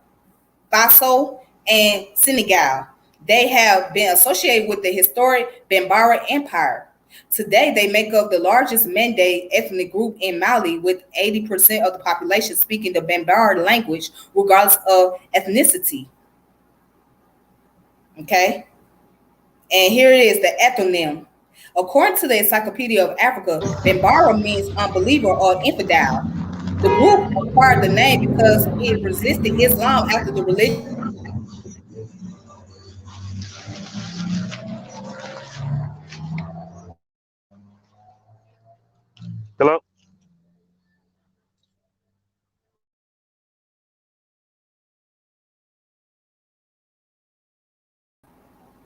Faso, and Senegal. They have been associated with the historic Bambara Empire. Today, they make up the largest Mende ethnic group in Mali, with 80% of the population speaking the Bambara language, regardless of ethnicity. Okay? And here it is, the ethnonym. According to the Encyclopedia of Africa, Bambara means unbeliever or infidel. The group acquired the name because it resisted Islam after the religion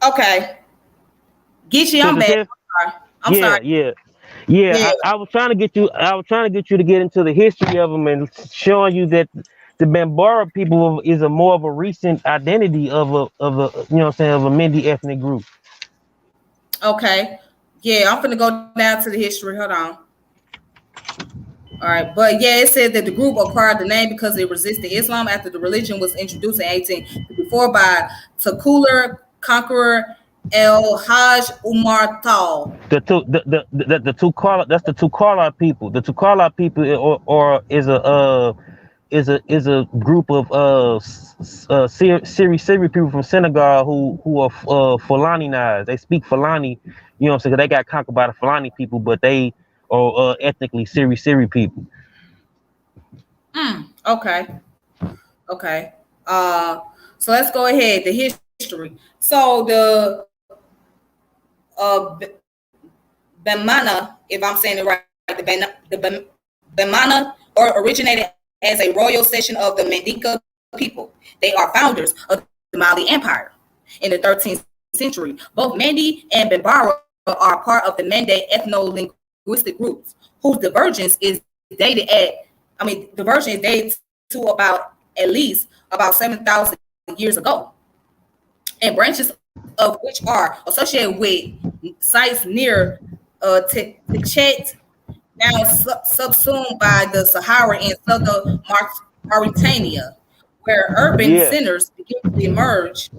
Okay. Geechee, I'm back. I'm Yeah, sorry. yeah, Yeah. yeah. I was trying to get you. I was trying to get you to get into the history of them and showing you that the Bambara people is a more of a recent identity of a you know what I'm saying, of a Mende ethnic group. Okay. Yeah, I'm finna go down to the history. Hold on. All right, but yeah, it said that the group acquired the name because they resisted Islam after the religion was introduced in 1854 by Takular conqueror El Hajj Umar Tal. The Tukala, that's the Tukala people. The Tukala people or is a group of Siri people from Senegal who are Fulani-nized. They speak Fulani, you know what I'm saying? 'Cause they got conquered by the Fulani people, but they are ethnically Siri people. Okay. Okay. So let's go ahead. The history. So the Bemana, if I'm saying it right, the Bemana or originated as a royal section of the Mandinka people. They are founders of the Mali Empire in the 13th century. Both Mende and Bambara are part of the Mende ethno-linguistic groups, whose divergence is dated to about at least about 7,000 years ago, and branches of which are associated with sites near Tikchet, now subsumed by the Sahara in southern Mauritania, where urban Yeah. centers begin to emerge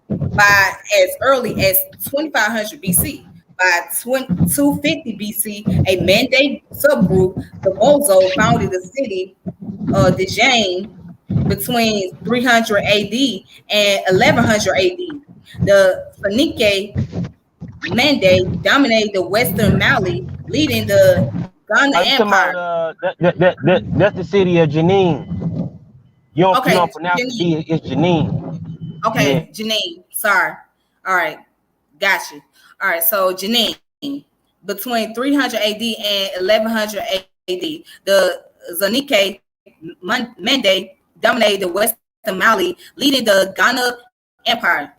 by as early as 2500 BC. By 250 BC, a Mende subgroup, the Bozo, founded the city Dejane between 300 AD and 1100 AD. The Phoenician Mende dominated the western Mali, leading the Ghana Are you talking Empire. about that's the city of Janine? You Okay, don't pronounce the Janine. D, it's Janine. Yeah. Okay, Janine. Sorry. All right, got you. All right, so Janine between 300 AD and 1100 AD, the Zanike Mende dominated the western Mali, leading the Ghana Empire.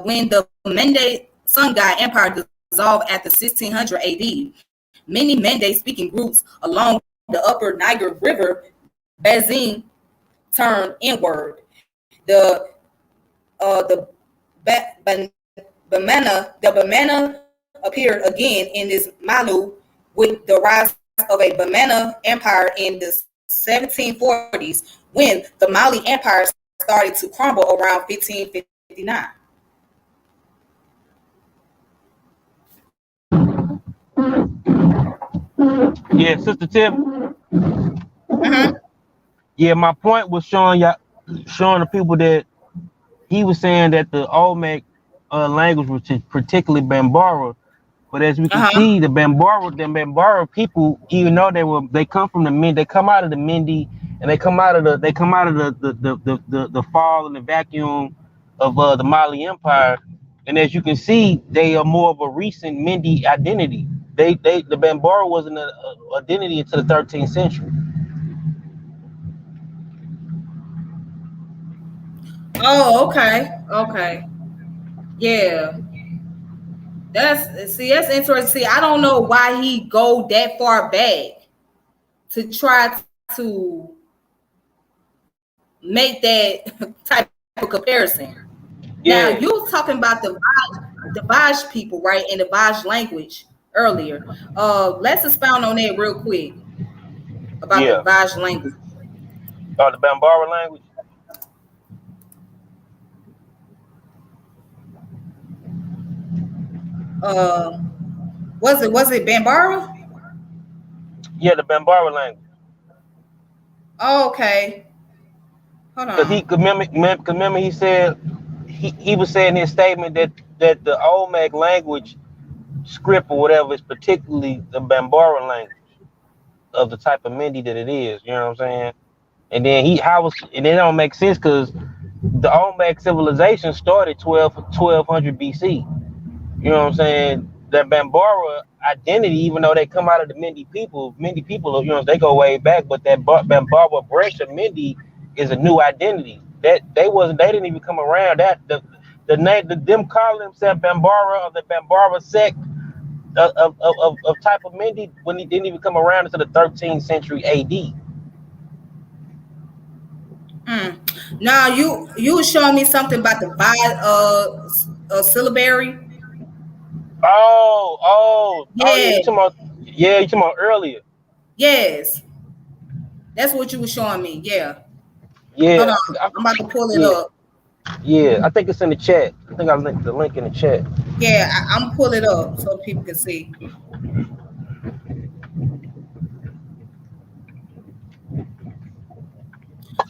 When the Mende Sun God Empire dissolved after 1600 AD, many Mende-speaking groups along the upper Niger River basin turned inward. The Bamana appeared again in this Manu with the rise of a Bamana Empire in the 1740s, when the Mali Empire started to crumble around 1559. Yeah, Sister Tip. Yeah, my point was showing the people that he was saying that the Olmec language was particularly Bambara, but as we can see, the Bambara people, even though they come from the Mende, they come out of the Mende, and they come out of the fall and the vacuum of the Mali Empire, and as you can see, they are more of a recent Mende identity. The Bambara wasn't an identity until the 13th century. Oh, okay. Okay. Yeah. That's interesting. See, I don't know why he go that far back to try to make that type of comparison. Now Yeah, you was talking about the Vaj people, right? In the Vaj language earlier. Let's expound on that real quick about the yeah. Vaj language. The Bambara language. Uh, was it Bambara? Yeah, the Bambara language. Oh, okay. Hold Because on. remember he said he was saying in his statement that the Olmec language script or whatever is particularly the Bambara language of the type of Mende that it is. You know what I'm saying? And then and it don't make sense because the Olmec civilization started 1200 BC. You know what I'm saying? The Bambara identity, even though they come out of the Mende people, you know, they go way back, but that Bambara branch of Mende is a new identity. That they didn't even come around. them calling themselves Bambara or the Bambara sect of type of Mindi when he didn't even come around until the 13th century AD. Now you were showing me something about the syllabary. Yeah, you talking about earlier. Yes. That's what you were showing me. Yeah. Yeah. Hold on. I'm about to pull it up. Yeah, I think it's in the chat. I think I linked the link in the chat. Yeah, I'm gonna pull it up so people can see.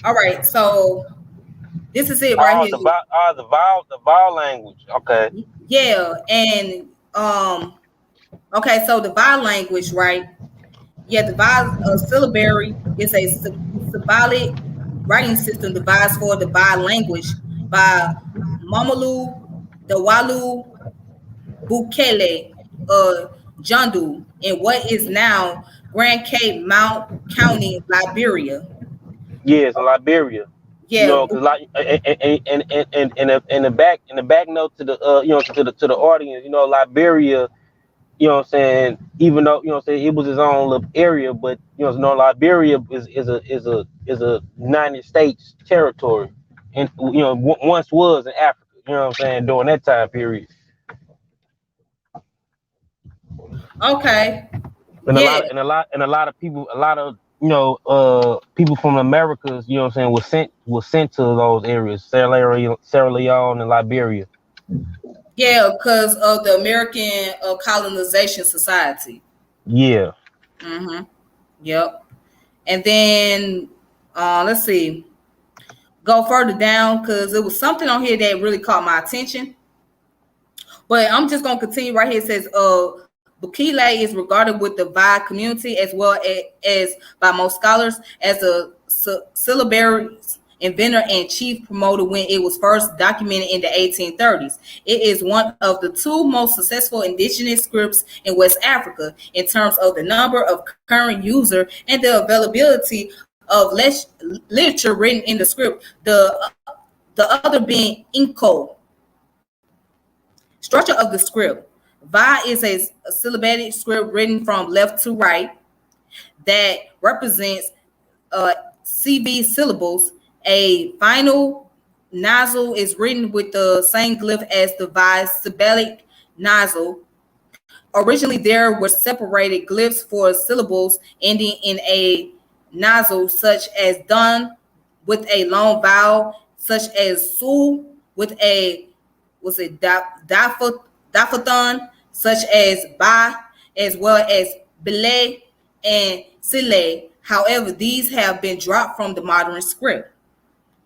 All right, so this is it right here. The vowel language. Okay. Yeah, and okay, so the vowel language, right? Yeah, the vowel syllabary is a symbolic writing system devised for the vowel language by Mamalu Dawalu Bukele Jandu in what is now Grand Cape Mount County, Liberia. Yes, in Liberia. Yeah, you know, cause like, and in the back note to the to the audience, Liberia, what I'm saying, even though, it was his own little area, but Liberia is a United States territory, and once was in Africa, what I'm saying, during that time period. Okay. And a lot of people, people from Americas, what I'm saying, was sent to those areas, Sierra Leone and Liberia. Yeah, because of the American Colonization Society. Yeah. Mm-hmm. Yep. And then let's see. Go further down because there was something on here that really caught my attention. But I'm just gonna continue right here. It says Bukele is regarded with the Vai community as well as by most scholars as a syllabary inventor and chief promoter when it was first documented in the 1830s. It is one of the two most successful indigenous scripts in West Africa in terms of the number of current user and the availability of literature written in the script. The other being Inko. Structure of the script. Vai is a syllabic script written from left to right that represents CV syllables. A final nasal is written with the same glyph as the Vai syllabic nasal. Originally, there were separated glyphs for syllables ending in a nasal, such as dun with a long vowel, such as su with a dafathon, such as ba, as well as bele and sile. However, these have been dropped from the modern script.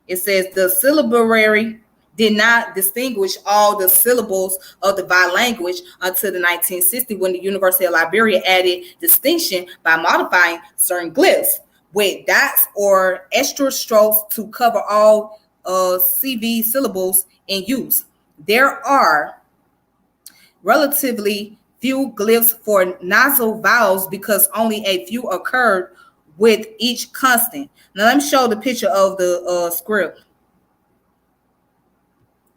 It says the syllabary did not distinguish all the syllables of the Vai language until the 1960s, when the University of Liberia added distinction by modifying certain glyphs with dots or extra strokes to cover all CV syllables in use. There are relatively few glyphs for nasal vowels because only a few occurred with each consonant. Now let me show the picture of the script.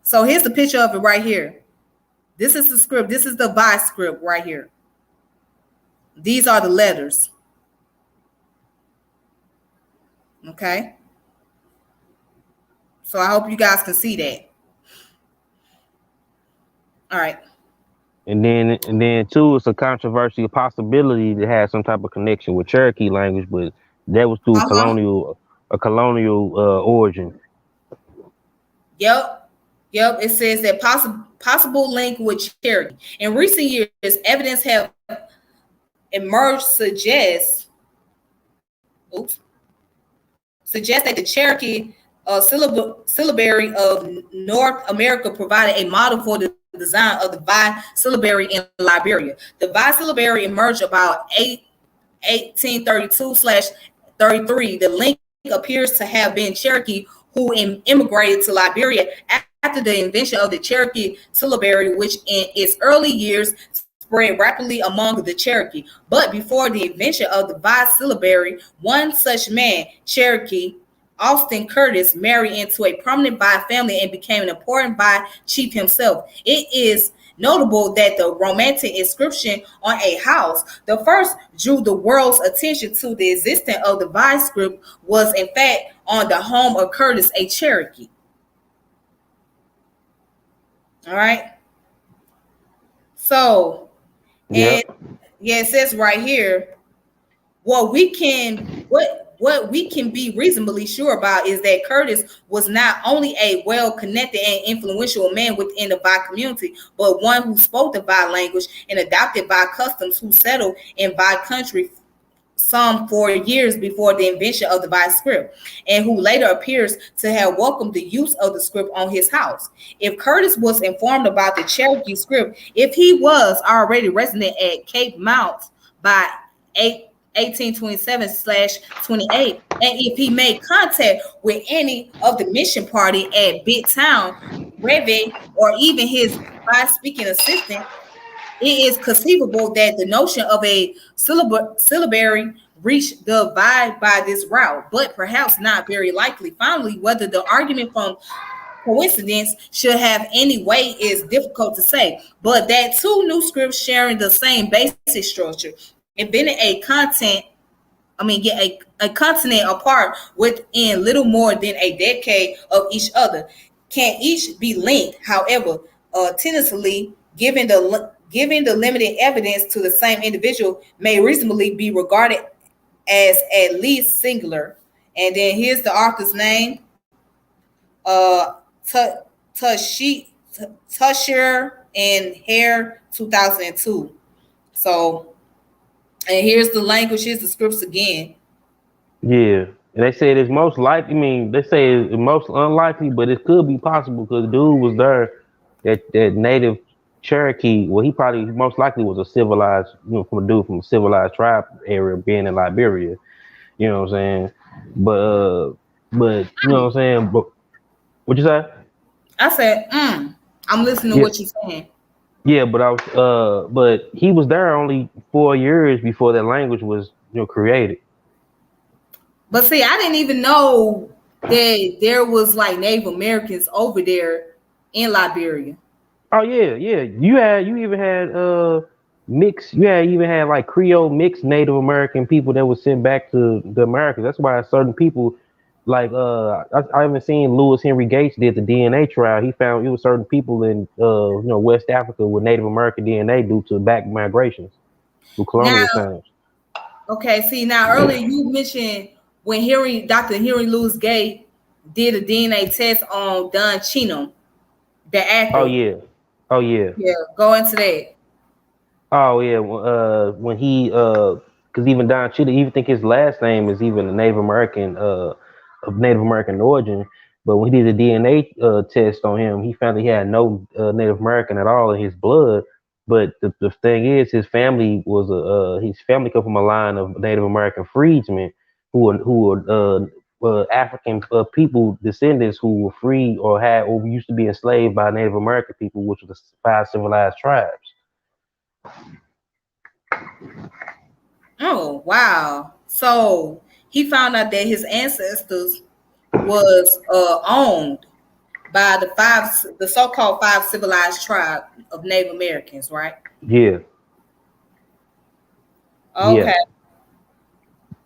So here's the picture of it right here. This is the script. This is the Vai script right here. These are the letters. Okay. So I hope you guys can see that. All right. And then too, it's a controversial possibility to have some type of connection with Cherokee language, but that was through colonial origin. Yep. It says that possible link with Cherokee. In recent years, evidence have emerged suggests that the Cherokee syllabary of North America provided a model for the design of the Vai syllabary in Liberia. The Vai syllabary emerged about 1832/33. The link appears to have been Cherokee who immigrated to Liberia after the invention of the Cherokee syllabary, which in its early years spread rapidly among the Cherokee. But before the invention of the Vai syllabary, one such man, Cherokee, Austin Curtis married into a prominent Bai family and became an important Bai chief himself. It is notable that the romantic inscription on a house, the first drew the world's attention to the existence of the Bai script, was in fact on the home of Curtis, a Cherokee. All right. So, and it says right here, what we can be reasonably sure about is that Curtis was not only a well-connected and influential man within the Bai community, but one who spoke the Bai language and adopted Bai customs, who settled in Bai country some 4 years before the invention of the Bai script, and who later appears to have welcomed the use of the script on his house. If Curtis was informed about the Cherokee script, if he was already resident at Cape Mount by 1827/28, and if he made contact with any of the mission party at Big Town, Reve, or even his Bai-speaking assistant, it is conceivable that the notion of a syllabary reached the Bai by this route, but perhaps not very likely. Finally, whether the argument from coincidence should have any weight is difficult to say, but that two new scripts sharing the same basic structure, invented a continent apart within little more than a decade of each other, can each be linked, however, tentatively, given the limited evidence to the same individual, may reasonably be regarded as at least singular. And then here's the author's name, Tusher and Hare, 2002. So, and here's the language, here's the scripts again. Yeah. And they said it's most likely, they say it's most unlikely, but it could be possible because the dude was there, that native Cherokee. Well, he probably most likely was a civilized, from a dude from a civilized tribe area being in Liberia. You know what I'm saying? But you know what I'm saying? But what you say? I said, I'm listening to what you're saying. Yeah, but he was there only 4 years before that language was, created. But see, I didn't even know that there was like Native Americans over there in Liberia. Oh yeah. You even had mixed. You even had like Creole mixed Native American people that was sent back to the Americas. That's why certain people, like I haven't seen Lewis Henry Gates did the DNA trial. He found it was certain people in West Africa with Native American DNA due to back migrations through colonial times. Okay, see now earlier you mentioned when Dr. Henry Louis Gates did a DNA test on Don Cheadle, the actor. Oh yeah. Yeah, go into that. Oh yeah. When he because even Don Cheadle, even think his last name is even a Native American of Native American origin. But when he did the DNA test on him, he found that he had no Native American at all in his blood. But the thing is, his family his family come from a line of Native American freedmen who were African people descendants who were free or used to be enslaved by Native American people, which were the 5 civilized tribes. Oh wow! So he found out that his ancestors was owned by the so-called 5 civilized tribe of Native Americans, right? Yeah. Okay. Yeah.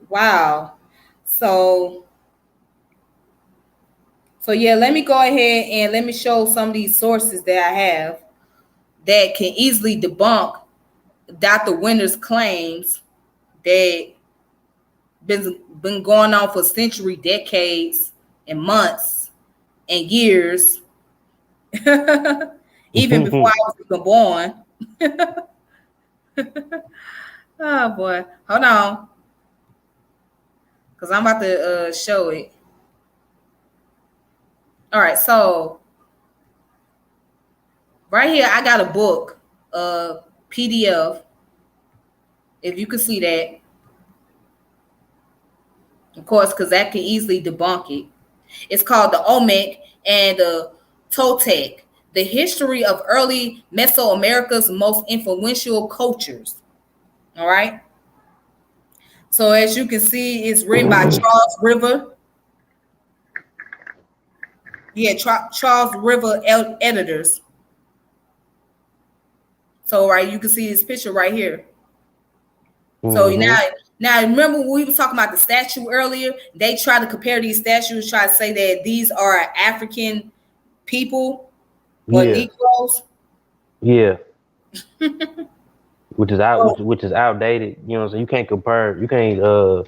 Wow. So yeah, let me go ahead and let me show some of these sources that I have that can easily debunk Dr. Winters' claims that been going on for centuries, decades, and months, and years, even before I was even born. Oh boy, hold on, because I'm about to show it. All right, so right here I got a book, PDF. If you can see that, of course, because that can easily debunk it. It's called the Olmec and the Toltec, the history of early Mesoamerica's most influential cultures. All right. So as you can see, it's written by Charles River. Yeah, Charles River editors. So right, you can see this picture right here. So now remember when we were talking about the statue earlier? They try to compare these statues, try to say that these are African people or Yeah. Negroes. Yeah. which is So, which is outdated. You know what I'm saying? You can't compare. You can't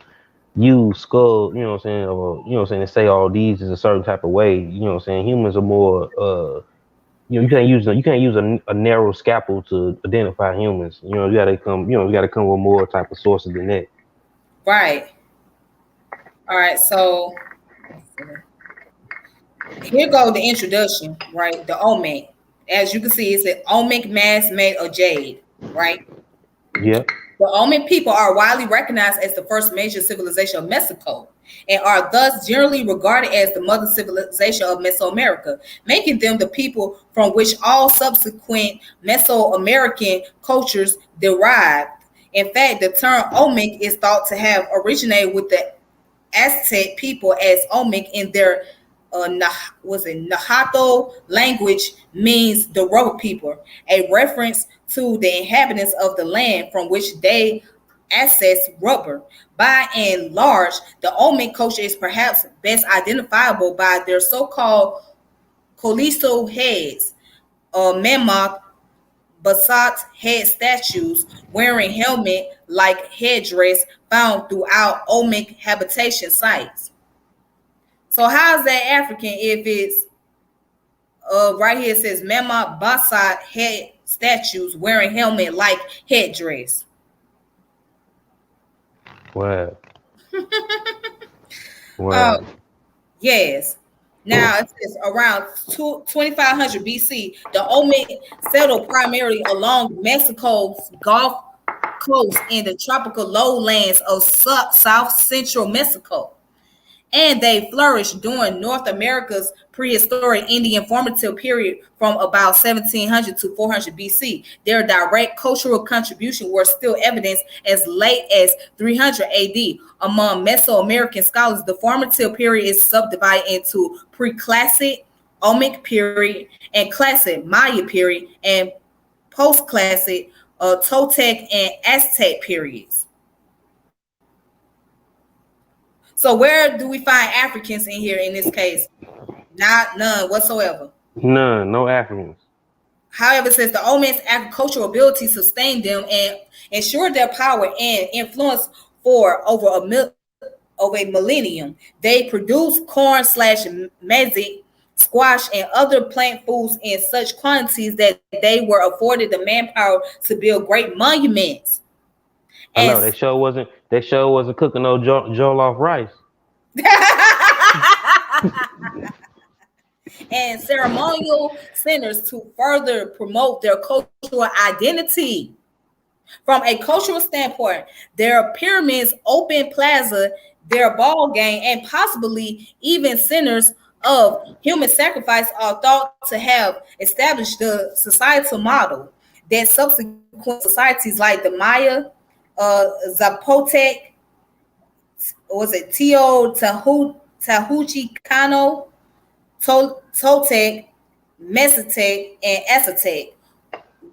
use skull. You know what I'm saying? Or you know what I'm saying? And say all these is a certain type of way. You know what I'm saying? Humans are more. You know, you can't use a narrow scalpel to identify humans. You know, you gotta come. You know, you gotta come with more type of sources than that. right. All right. So here go the introduction, right? The Olmec. As you can see, it's an Olmec mask made of jade, right? Yeah. The Olmec people are widely recognized as the first major civilization of Mexico and are thus generally regarded as the mother civilization of Mesoamerica, making them the people from which all subsequent Mesoamerican cultures derived. In fact, the term Olmec is thought to have originated with the Aztec people, as Olmec in their Nahuatl language means the rubber people, a reference to the inhabitants of the land from which they access rubber. By and large, the Olmec culture is perhaps best identifiable by their so-called colisto heads, mammoth basalt head statues wearing helmet-like headdress found throughout Olmec habitation sites. So how is that African if it's right here it says mammoth basalt head statues wearing helmet-like headdress? Wow. Uh, Wow. yes. Now it says around 2500 BC, the Olmec settled primarily along Mexico's Gulf Coast in the tropical lowlands of south central Mexico, and they flourished during North America's prehistoric Indian formative period from about 1700 to 400 BC. Their direct cultural contribution were still evidenced as late as 300 AD. Among Mesoamerican scholars, the formative period is subdivided into pre-classic Olmec period and classic Maya period and post-classic Toltec and Aztec periods. So where do we find Africans in here in this case? Not none whatsoever. None. No Africans. However, since the Olmec's agricultural ability sustained them and ensured their power and influence for over a millennium, they produced corn slash maize, squash, and other plant foods in such quantities that they were afforded the manpower to build great monuments. I know And they show wasn't cooking no jollof rice. and ceremonial centers to further promote their cultural identity. From a cultural standpoint, their pyramids, open plaza, their ball game, and possibly even centers of human sacrifice are thought to have established the societal model that subsequent societies like the Maya, Zapotec, was it Tahuchicano, Toltec, Mesotec, and Aztec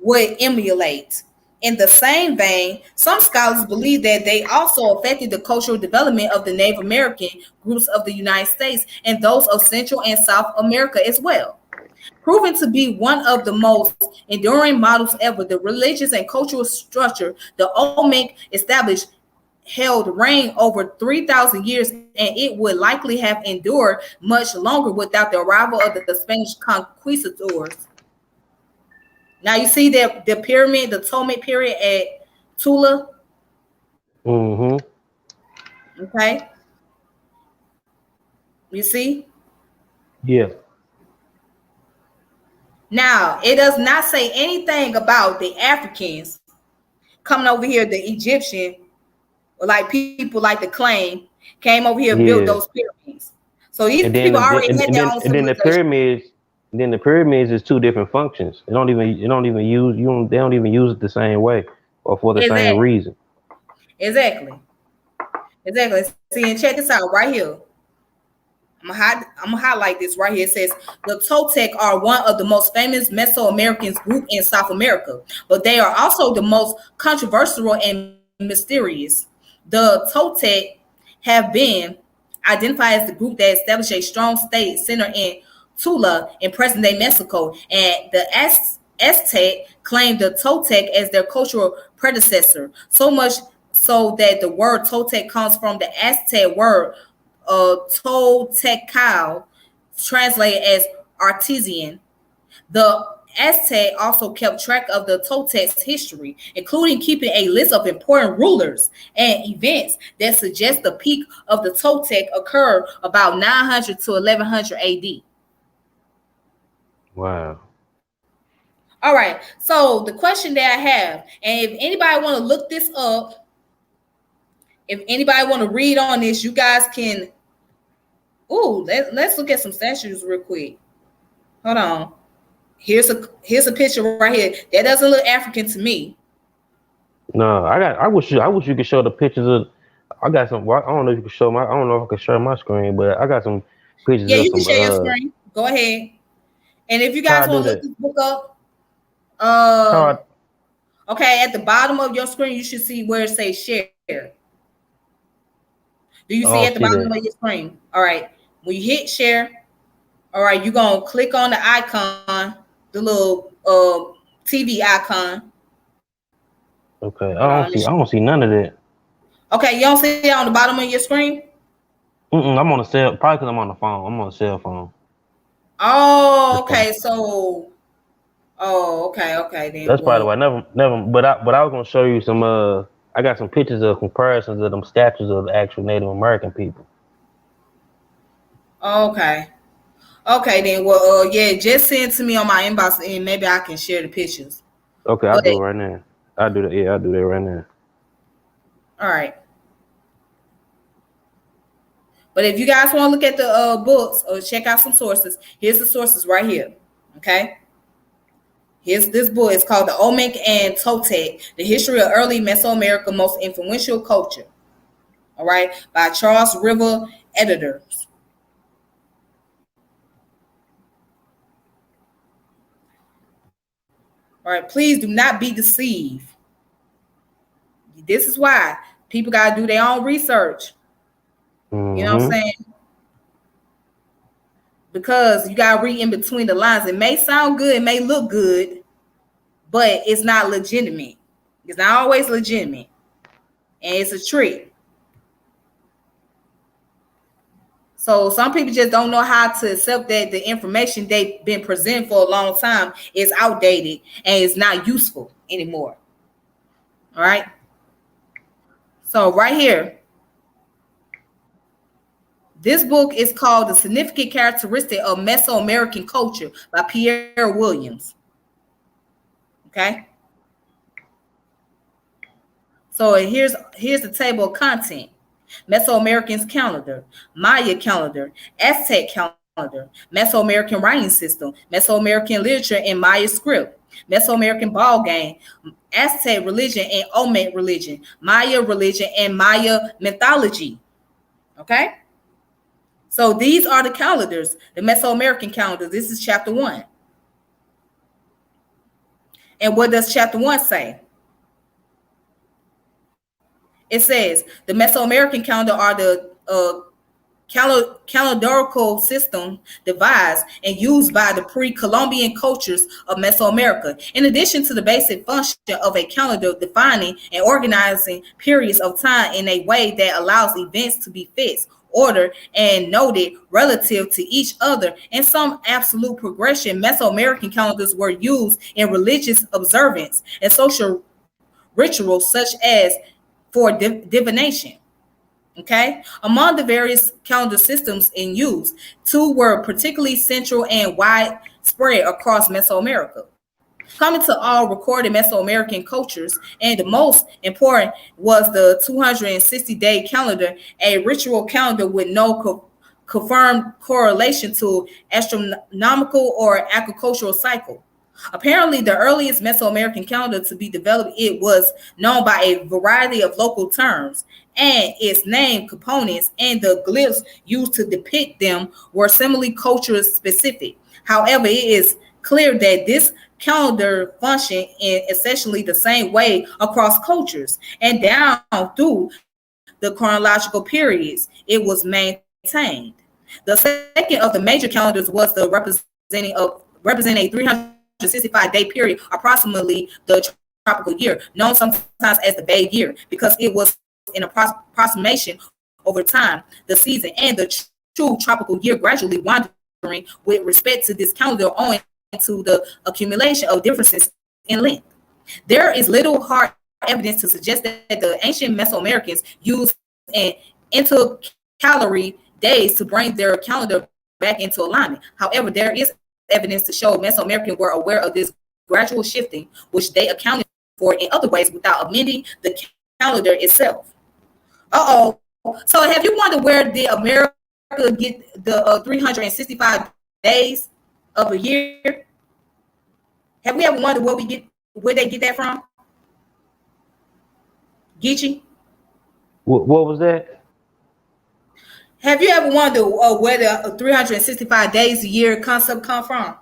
would emulate. In the same vein, some scholars believe that they also affected the cultural development of the Native American groups of the United States and those of Central and South America as well. Proven to be one of the most enduring models ever, the religious and cultural structure the Olmec established held reign over 3,000 years, and it would likely have endured much longer without the arrival of the Spanish conquistadors. Now you see that the pyramid, the Ptolemaic period at Tula. Mm-hmm. Okay, you see. Yeah. Now it does not say anything about the Africans coming over here, the Egyptian, or like people like to claim came over here and built Yeah. those pyramids. So these And then people already and, had and their then own and then the civilization. pyramids. Then the pyramids is two different functions. They don't even use they don't even use it the same way or for the same Exactly. reason. Exactly. Exactly. See, and check this out right here. I'm gonna highlight this right here. It says the Toltec are one of the most famous Mesoamerican group in South America, but they are also the most controversial and mysterious. The Toltec have been identified as the group that established a strong state center in Tula in present-day Mexico, and the Aztec claimed the Toltec as their cultural predecessor, so much so that the word Toltec comes from the Aztec word Toltecal, translated as artisan. The Aztec also kept track of the Toltec's history, including keeping a list of important rulers and events that suggest the peak of the Toltec occurred about 900 to 1100 AD. Wow. All right. So the question that I have, and if anybody want to look this up, if anybody want to read on this, you guys can. Ooh, let's look at some statues real quick. Hold on. Here's a picture right here. That doesn't look African to me. No, I wish you could show the pictures of. I got some. I don't know if you can show my. I don't know if I can share my screen, but I got some pictures. Yeah, of you can some, share your screen. Go ahead. And if you guys want to look this book up, okay, at the bottom of your screen, you should see where it says share. Do you see at the bottom of your screen? All right. When you hit share, all right, you're gonna click on the icon, the little TV icon. Okay, I don't see none of that. Okay, you don't see it on the bottom of your screen? I'm on a cell, probably because I'm on the phone. I'm on a cell phone. Oh, okay. So, okay. Then that's probably why. Never. But I was gonna show you some. I got some pictures of comparisons of them statues of the actual Native American people. Okay. Okay, then. Well, yeah, just send to me on my inbox, and maybe I can share the pictures. Okay, I'll do it right now. I'll do that. Yeah, I'll do that right now. All right. But if you guys want to look at the books or check out some sources, here's the sources right here. Okay. Here's this book. It's called The Olmec and Toltec, The History of Early Mesoamerica Most Influential Culture. All right. By Charles River Editors. All right. Please do not be deceived. This is why people got to do their own research. Mm-hmm. You know what I'm saying? Because you got to read in between the lines. It may sound good, it may look good, but it's not legitimate. It's not always legitimate. And it's a trick. So some people just don't know how to accept that the information they've been presented for a long time is outdated and it's not useful anymore. All right. So right here, this book is called The Significant Characteristic of Mesoamerican Culture by Pierre Williams. Okay. So here's the table of content. Mesoamerican's calendar, Maya calendar, Aztec calendar, Mesoamerican writing system, Mesoamerican literature and Maya script, Mesoamerican ball game, Aztec religion and Olmec religion, Maya religion and Maya mythology. Okay. So these are the calendars, the Mesoamerican calendar. This is chapter 1. And what does chapter 1 say? It says the Mesoamerican calendar are the calendarical system devised and used by the pre-Columbian cultures of Mesoamerica. In addition to the basic function of a calendar defining and organizing periods of time in a way that allows events to be fixed, ordered, and noted relative to each other in some absolute progression, Mesoamerican calendars were used in religious observance and social rituals such as for divination. Okay, among the various calendar systems in use, 2 were particularly central and widespread across Mesoamerica. Coming to all recorded Mesoamerican cultures, and the most important was the 260-day calendar, a ritual calendar with no confirmed correlation to astronomical or agricultural cycle. Apparently, the earliest Mesoamerican calendar to be developed, it was known by a variety of local terms, and its name components and the glyphs used to depict them were similarly culture specific. However, it is clear that this calendar functioned in essentially the same way across cultures and down through the chronological periods it was maintained. The second of the major calendars was the representing a 365-day period, approximately the tropical year, known sometimes as the vague year, because it was an approximation over time, the season, and the true tropical year gradually wandering with respect to this calendar owing to the accumulation of differences in length. There is little hard evidence to suggest that the ancient Mesoamericans used an intercalary days to bring their calendar back into alignment. However, there is evidence to show Mesoamericans were aware of this gradual shifting, which they accounted for in other ways without amending the calendar itself. So have you wondered where did America get the 365 days of a year? Have we ever wondered where they get that from? Geechee? What was that? Have you ever wondered where the 365 days a year concept come from?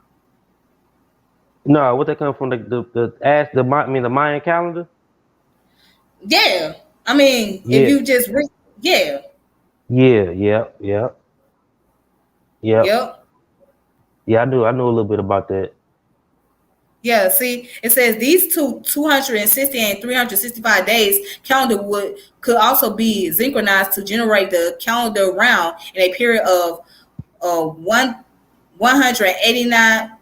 No, what they come from the Mayan calendar? Yeah. I mean, Yeah. if you just read, yeah. Yep. Yep. Yeah, I know a little bit about that. Yeah, see, it says these 260 and 365 days calendar could also be synchronized to generate the calendar round in a period of 189,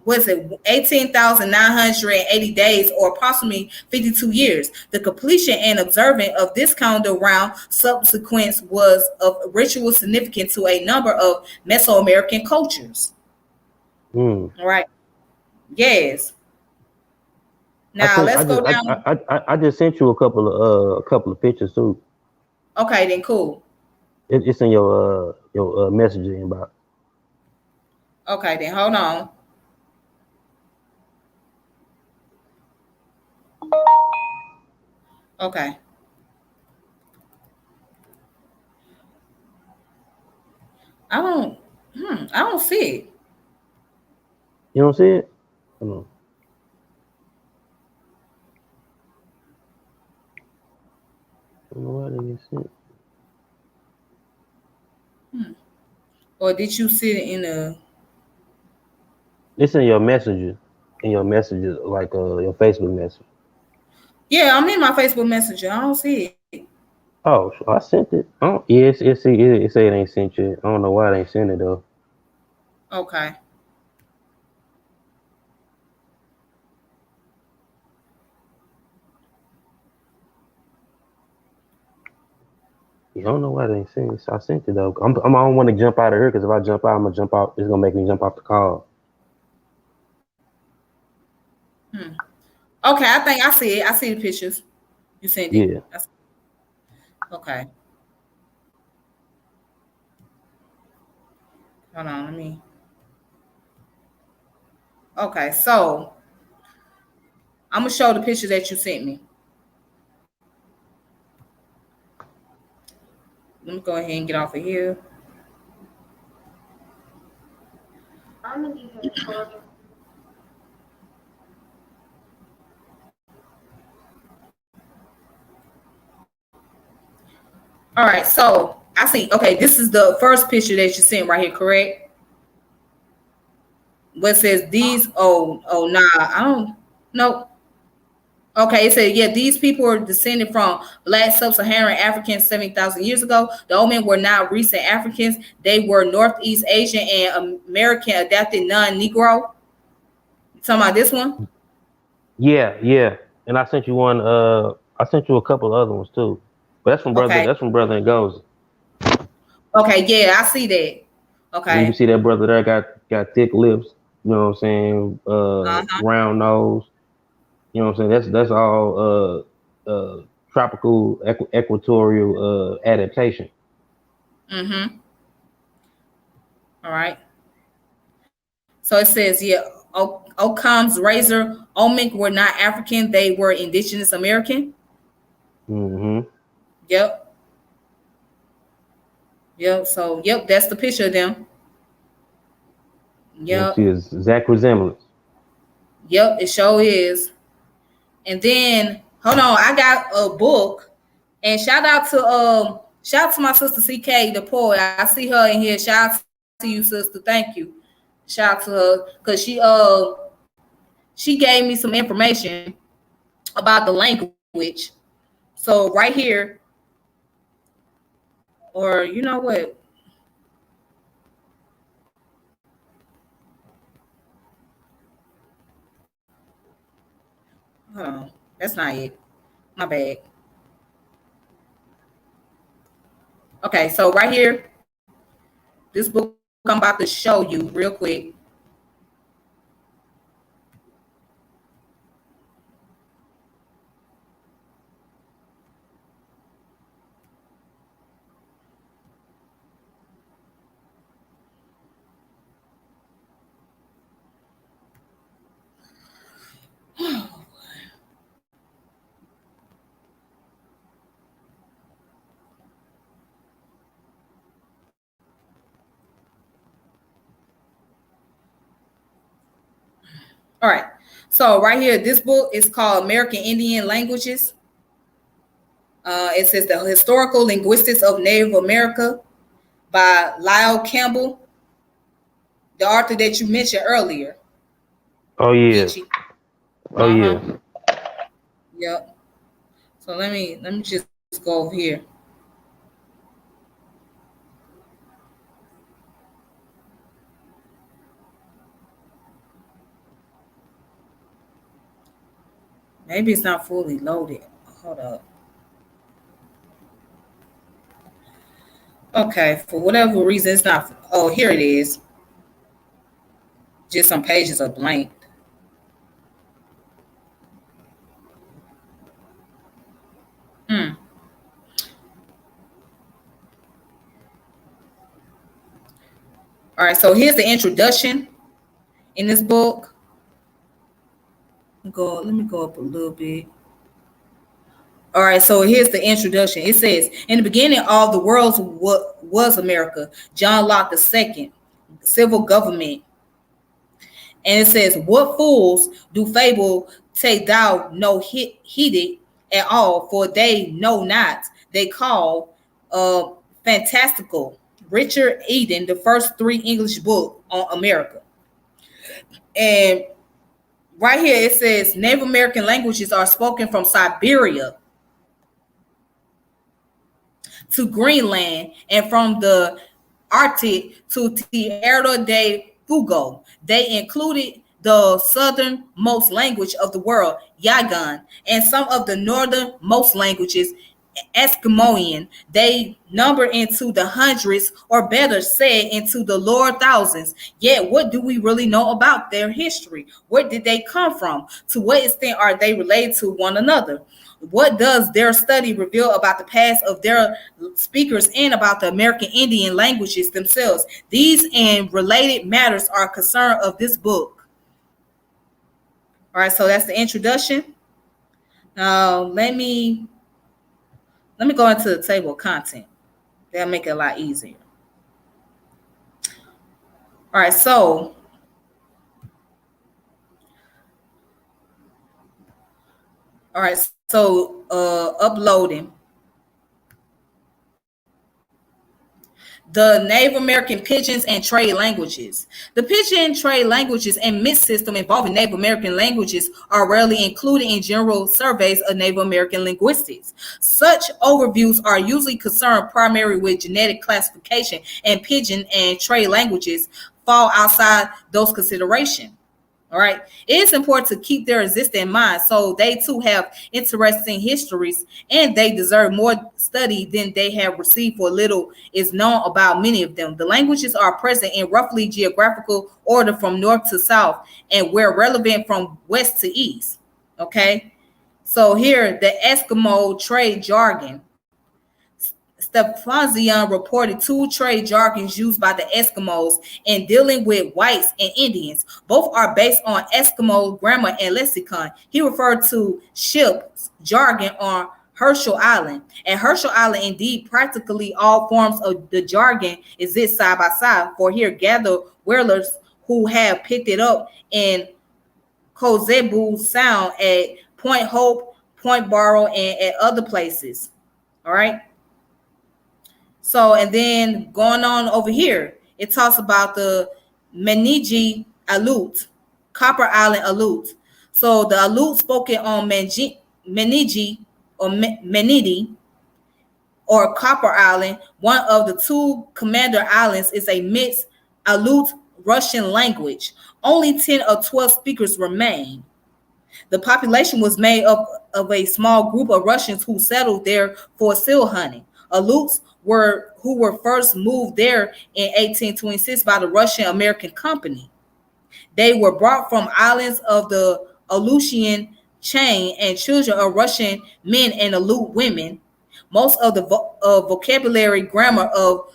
what's it, 18,980 days, or approximately 52 years. The completion and observance of this calendar round subsequence was of ritual significance to a number of Mesoamerican cultures. All right. Yes. Now let's go down. I just sent you a couple of pictures too. Okay, then cool. It's in your messaging inbox. Okay, then hold on. Okay. I don't see it. You don't see it? Hold on. I don't know why they get sent. Or did you see it in the? It's in your messages. Like your Facebook message. Yeah, I'm in my Facebook Messenger. I don't see it. Oh, so I sent it. Oh, yeah, it say it ain't sent yet. I don't know why they ain't sent it though. Okay. Yeah, I don't know why they ain't sent it. So I sent it though. I don't want to jump out of here because if I jump out, I'm gonna jump out. It's gonna make me jump off the call. Okay, I think I see it. I see the pictures. You sent it. Yeah. Okay. Hold on, let me. Okay, so I'm gonna show the picture that you sent me. Let me go ahead and get off of here. All right, so I see. Okay, this is the first picture that you sent right here, correct? What says these? Oh, nah, I don't. Nope. Okay, it said, yeah, these people are descended from Black sub-Saharan Africans 70,000 years ago. The Omen were not recent Africans. They were Northeast Asian and American adapted non-Negro. You talking about this one? Yeah. And I sent you one. I sent you a couple of other ones too. But that's from brother. Okay. That's from brother and goes. Okay, yeah, I see that. Okay. You can see that brother there got thick lips. You know what I'm saying? Round nose. You know what I'm saying? That's all tropical equatorial adaptation. Mm-hmm. All right. So it says, yeah, Occam's razor, Olmec were not African, they were indigenous American. Mm-hmm. Yep. Yep. So, yep, that's the picture of them. Let's Yep. see his exact resemblance. Yep, it sure is. And then, hold on, I got a book. And shout out to my sister CK, the poet. I see her in here. Shout out to you, sister. Thank you. Shout out to her. Because she gave me some information about the language. So right here, or you know what? Hold on. That's not it. My bad. Okay, so right here, this book I'm about to show you real quick. All right. So right here, this book is called American Indian Languages. It says the Historical Linguistics of Native America by Lyle Campbell, the author that you mentioned earlier. Oh yeah. Geechee. Oh yeah. Yep. So let me just go over here. Maybe it's not fully loaded. Hold up. Okay, for whatever reason, it's not. Oh, here it is. Just some pages are blank. Hmm. All right, so here's the introduction in this book. Let me go up a little bit. All right, so here's the introduction. It says, in the beginning, all the world was America. John Locke II, civil government. And it says, what fools do fable take thou no heeded at all, for they know not. They call fantastical. Richard Eden, the first 3 English book on America. And right here it says Native American languages are spoken from Siberia to Greenland and from the Arctic to Tierra del Fuego. They included the southernmost language of the world, Yagan, and some of the northernmost languages, Eskimoian. They number into the hundreds, or better said, into the lower thousands. Yet, what do we really know about their history? Where did they come from? To what extent are they related to one another? What does their study reveal about the past of their speakers and about the American Indian languages themselves? These and related matters are concern of this book. All right, so that's the introduction. Now, let me go into the table of content. That'll make it a lot easier. All right, so uploading the Native American pidgins and trade languages. The pidgin trade languages and myth system involving Native American languages are rarely included in general surveys of Native American linguistics. Such overviews are usually concerned primarily with genetic classification, and pidgin and trade languages fall outside those considerations. All right. It's important to keep their existence in mind. So they too have interesting histories, and they deserve more study than they have received, for little is known about many of them. The languages are present in roughly geographical order from north to south, and where relevant from west to east. Okay. So here, the Eskimo trade jargon Stefanzian reported two trade jargons used by the Eskimos in dealing with whites and Indians. Both are based on Eskimo grammar and lexicon. He referred to ship's jargon on Herschel Island. At Herschel Island, indeed, practically all forms of the jargon exist side by side, for here gather whalers who have picked it up in Kozebu Sound at Point Hope, Point Barrow, and at other places. All right. So, and then going on over here, it talks about the Meniji Aleut, Copper Island Aleut. So the Aleut spoken on Meniji or Menidi or Copper Island, one of the two commander islands, is a mixed Aleut Russian language. Only 10 or 12 speakers remain. The population was made up of a small group of Russians who settled there for seal hunting. Aleuts who were first moved there in 1826 by the Russian American Company. They were brought from islands of the Aleutian chain and children of Russian men and Aleut women. Most of the vocabulary grammar of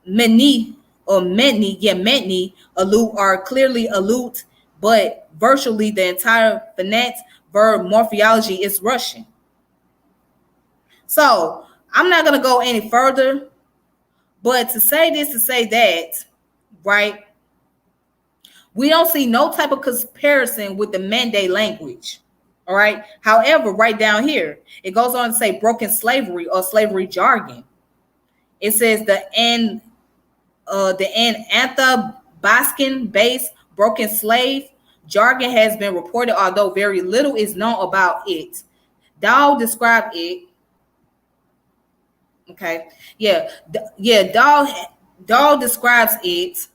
Metni Aleut are clearly Aleut, but virtually the entire phonetic verb morphology is Russian. So I'm not going to go any further, but to say this, to say that, right? We don't see no type of comparison with the Mende language. All right. However, right down here, it goes on to say broken slavery or slavery jargon. It says the Athabascan based broken slave jargon has been reported, although very little is known about it. Dahl described it. Okay. Dahl describes it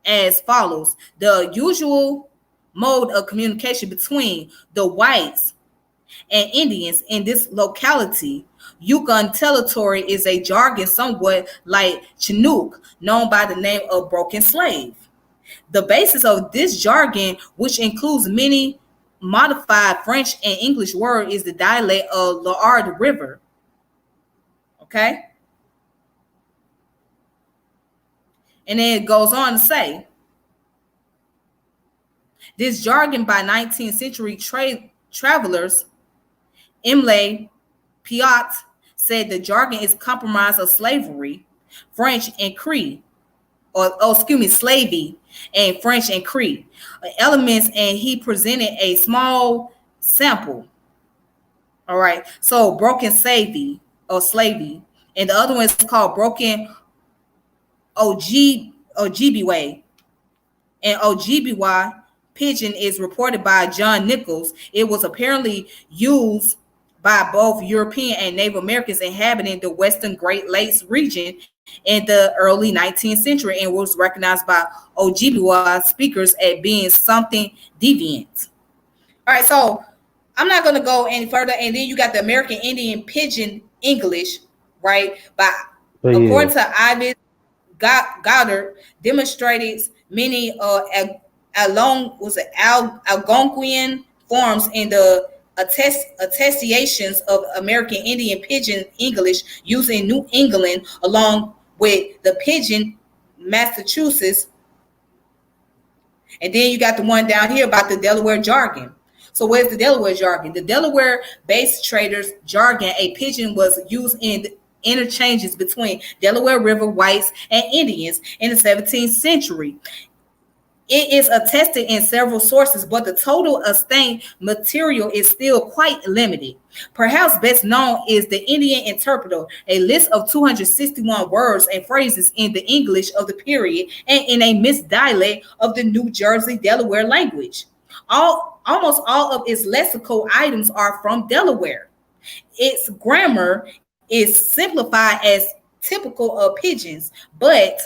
as follows: the usual mode of communication between the whites and Indians in this locality, Yukon territory, is a jargon somewhat like Chinook, known by the name of broken slave. The basis of this jargon, which includes many modified French and English words, is the dialect of Loire River. Okay. And then it goes on to say, this jargon by 19th century travelers, Emile Piot, said the jargon is compromised of slavery, French and Cree, slavey and French and Cree elements, and he presented a small sample. All right, so broken slavey or slavey, and the other one is called broken Ojibwe, and Ojibwe pidgin is reported by John Nichols. It was apparently used by both European and Native Americans inhabiting the Western Great Lakes region in the early 19th century and was recognized by Ojibwe speakers as being something deviant. All right, so I'm not going to go any further. And then you got the American Indian Pidgin English, right? According to Ivis Goddard, demonstrated many Algonquian forms in the attestations of American Indian Pidgin English used in New England, along with the Pidgin Massachusetts. And then you got the one down here about the Delaware Jargon. So where's the Delaware Jargon? The Delaware-based traders' jargon, a pidgin, was used in the interchanges between Delaware River whites and Indians in the 17th century. It is attested in several sources, but the total extant material is still quite limited. Perhaps best known is the Indian Interpreter, a list of 261 words and phrases in the English of the period and in a mixed dialect of the New Jersey Delaware language. Almost all of its lexical items are from Delaware. Its grammar is simplified as typical of pidgins, but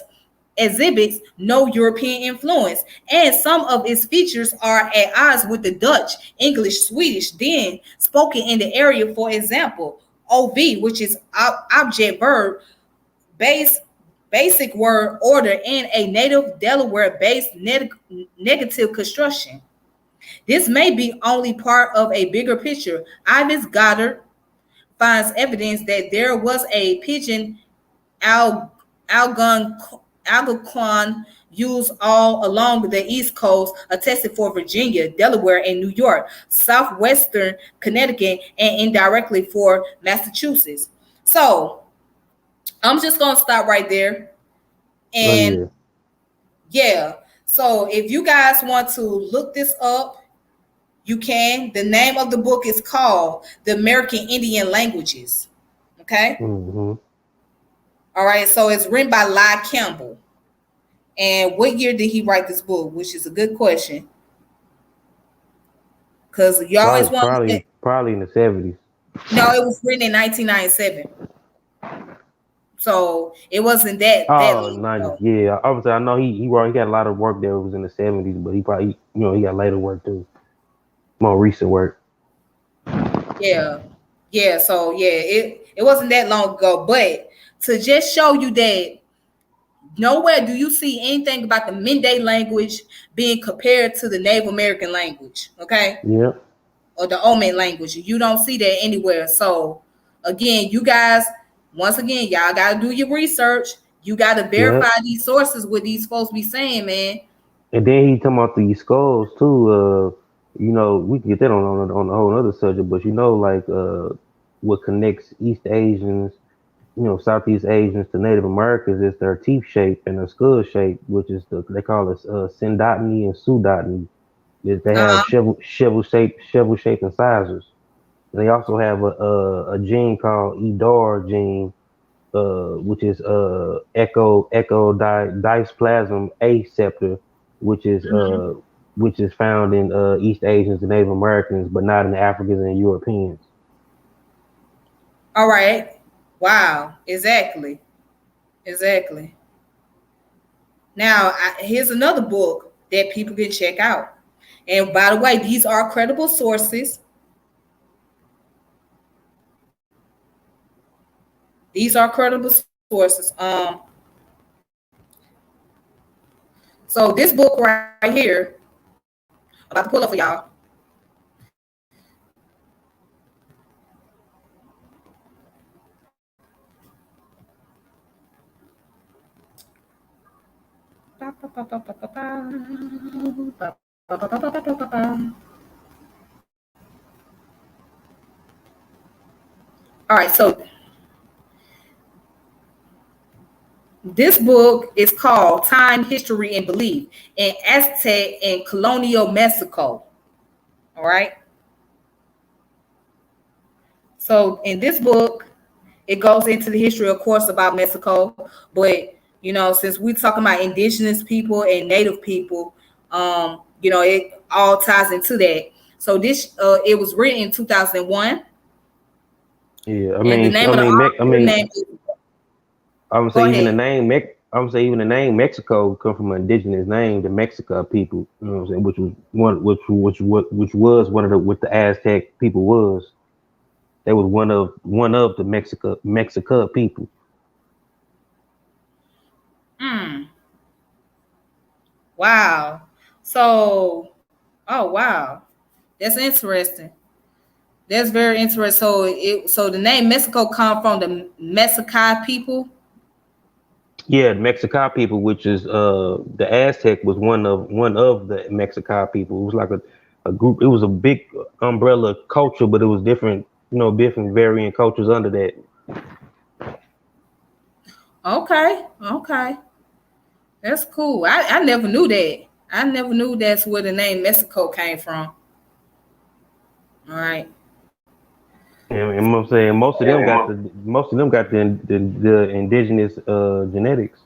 exhibits no European influence, and some of its features are at odds with the Dutch, English, Swedish then spoken in the area. For example, OV, which is object verb basic word order, and a native Delaware-based negative construction. This may be only part of a bigger picture. Ivis Goddard finds evidence that there was a pigeon Algonquin used all along the East Coast, attested for Virginia, Delaware, and New York, southwestern Connecticut, and indirectly for Massachusetts. So I'm just gonna stop right there. Oh And yeah, so if you guys want to look this up, you can. The name of the book is called The American Indian Languages. Okay. Mm-hmm. All right. So it's written by Clyde Campbell. And what year did he write this book? Which is a good question. Because you always want to probably in the 70s. No, it was written in 1997. So it wasn't that Oh, long 90s. ago. Yeah, obviously I know he got a lot of work that was in the 70s, but he probably he got later work too, more recent work. Yeah. So it wasn't that long ago, but to just show you that nowhere do you see anything about the Mende language being compared to the Native American language, okay? Yeah. Or the Olmec language. You don't see that anywhere. So again, you guys, once again, y'all gotta do your research. You gotta verify these sources what these folks be saying, man. And then he talking about these skulls too. We can get that on a whole other subject, but what connects East Asians, Southeast Asians to Native Americans is their teeth shape and their skull shape, which is they call it syndotony and pseudotony. They have shovel shape incisors. And they also have a gene called EDAR gene, which is echo dysplasm aceptor, which is found in East Asians and Native Americans, but not in Africans and Europeans. All right. Wow. Exactly. Now, here's another book that people can check out. And by the way, these are credible sources. These are credible sources. So this book right here, I'm about to pull up for y'all. All right, so this book is called Time, History, and Belief in Aztec and Colonial Mexico. All right. So in this book, it goes into the history, of course, about Mexico. But, since we're talking about indigenous people and native people, it all ties into that. So this, it was written in 2001. Yeah, I would say even the name Mexico come from an indigenous name, the Mexica people. You know what I'm saying? Which was one of the Aztec people was. They was one of the Mexica people. Wow. So, oh wow, that's interesting. That's very interesting. So the name Mexico come from the Mexica people. Yeah, the Mexica people, which is the Aztec was one of the Mexica people. It was like a group. It was a big umbrella culture, but it was different, different varying cultures under that. Okay. That's cool. I never knew that. I never knew that's where the name Mexico came from. All right. And I'm saying most of them got the indigenous genetics.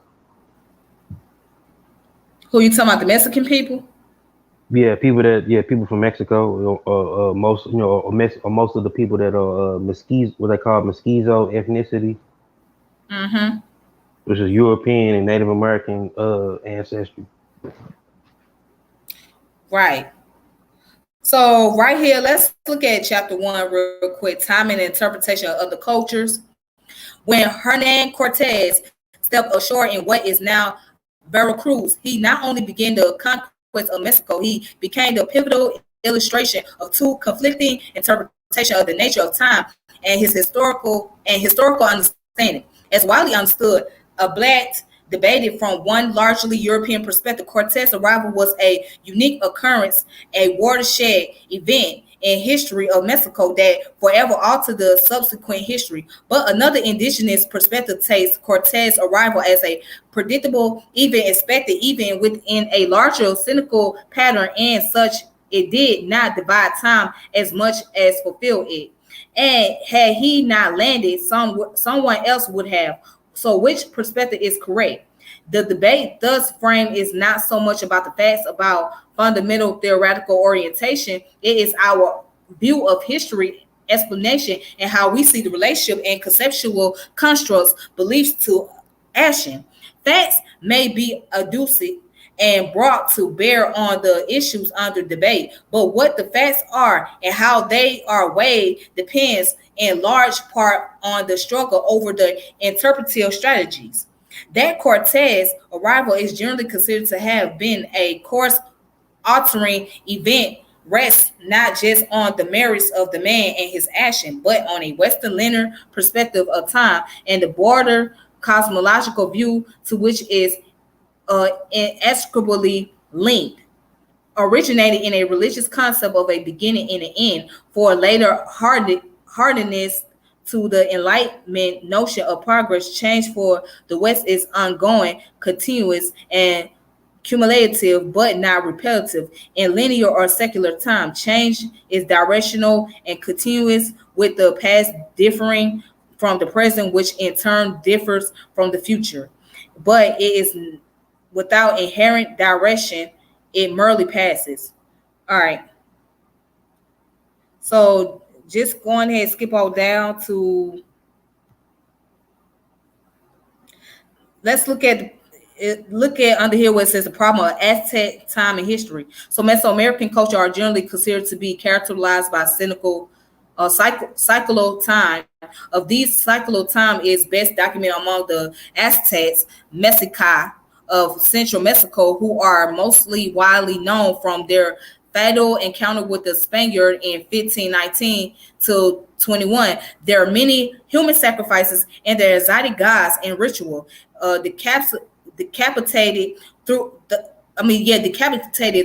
Who you talking about? The Mexican people? Yeah, people from Mexico. Most most of the people that are mestizo, what they call mestizo ethnicity, which is European and Native American ancestry. Right. So right here, let's look at chapter 1 real quick. Time and interpretation of other cultures. When Hernan Cortez stepped ashore in what is now Veracruz, he not only began the conquest of Mexico, he became the pivotal illustration of two conflicting interpretations of the nature of time and his historical understanding. As widely understood, a black debated from one largely European perspective, Cortez' arrival was a unique occurrence, a watershed event in history of Mexico that forever altered the subsequent history. But another indigenous perspective takes Cortez' arrival as a predictable, even expected, even within a larger cynical pattern, and such it did not divide time as much as fulfill it. And had he not landed, someone else would have. So which perspective is correct? The debate thus framed is not so much about the facts, about fundamental theoretical orientation. It is our view of history, explanation, and how we see the relationship and conceptual constructs, beliefs to action. Facts may be adduced and brought to bear on the issues under debate, but what the facts are and how they are weighed depends in large part on the struggle over the interpretive strategies. That Cortez' arrival is generally considered to have been a course altering event rests not just on the merits of the man and his action, but on a Western linear perspective of time and the broader cosmological view to which is inextricably linked, originated in a religious concept of a beginning and an end, for later hardness to the Enlightenment notion of progress. Change for the West is ongoing, continuous, and cumulative, but not repetitive. In linear or secular time, change is directional and continuous, with the past differing from the present, which in turn differs from the future. But it is without inherent direction, it merely passes. All right. So just going ahead and skip all down to, let's look at under here where it says the problem of Aztec time and history. So Mesoamerican culture are generally considered to be characterized by cyclical time. Of these, cyclical time is best documented among the Aztecs, Mexica of central Mexico, who are mostly widely known from their fatal encounter with the Spaniard in 1519 to 21. There are many human sacrifices and their exotic gods and ritual. Decapitated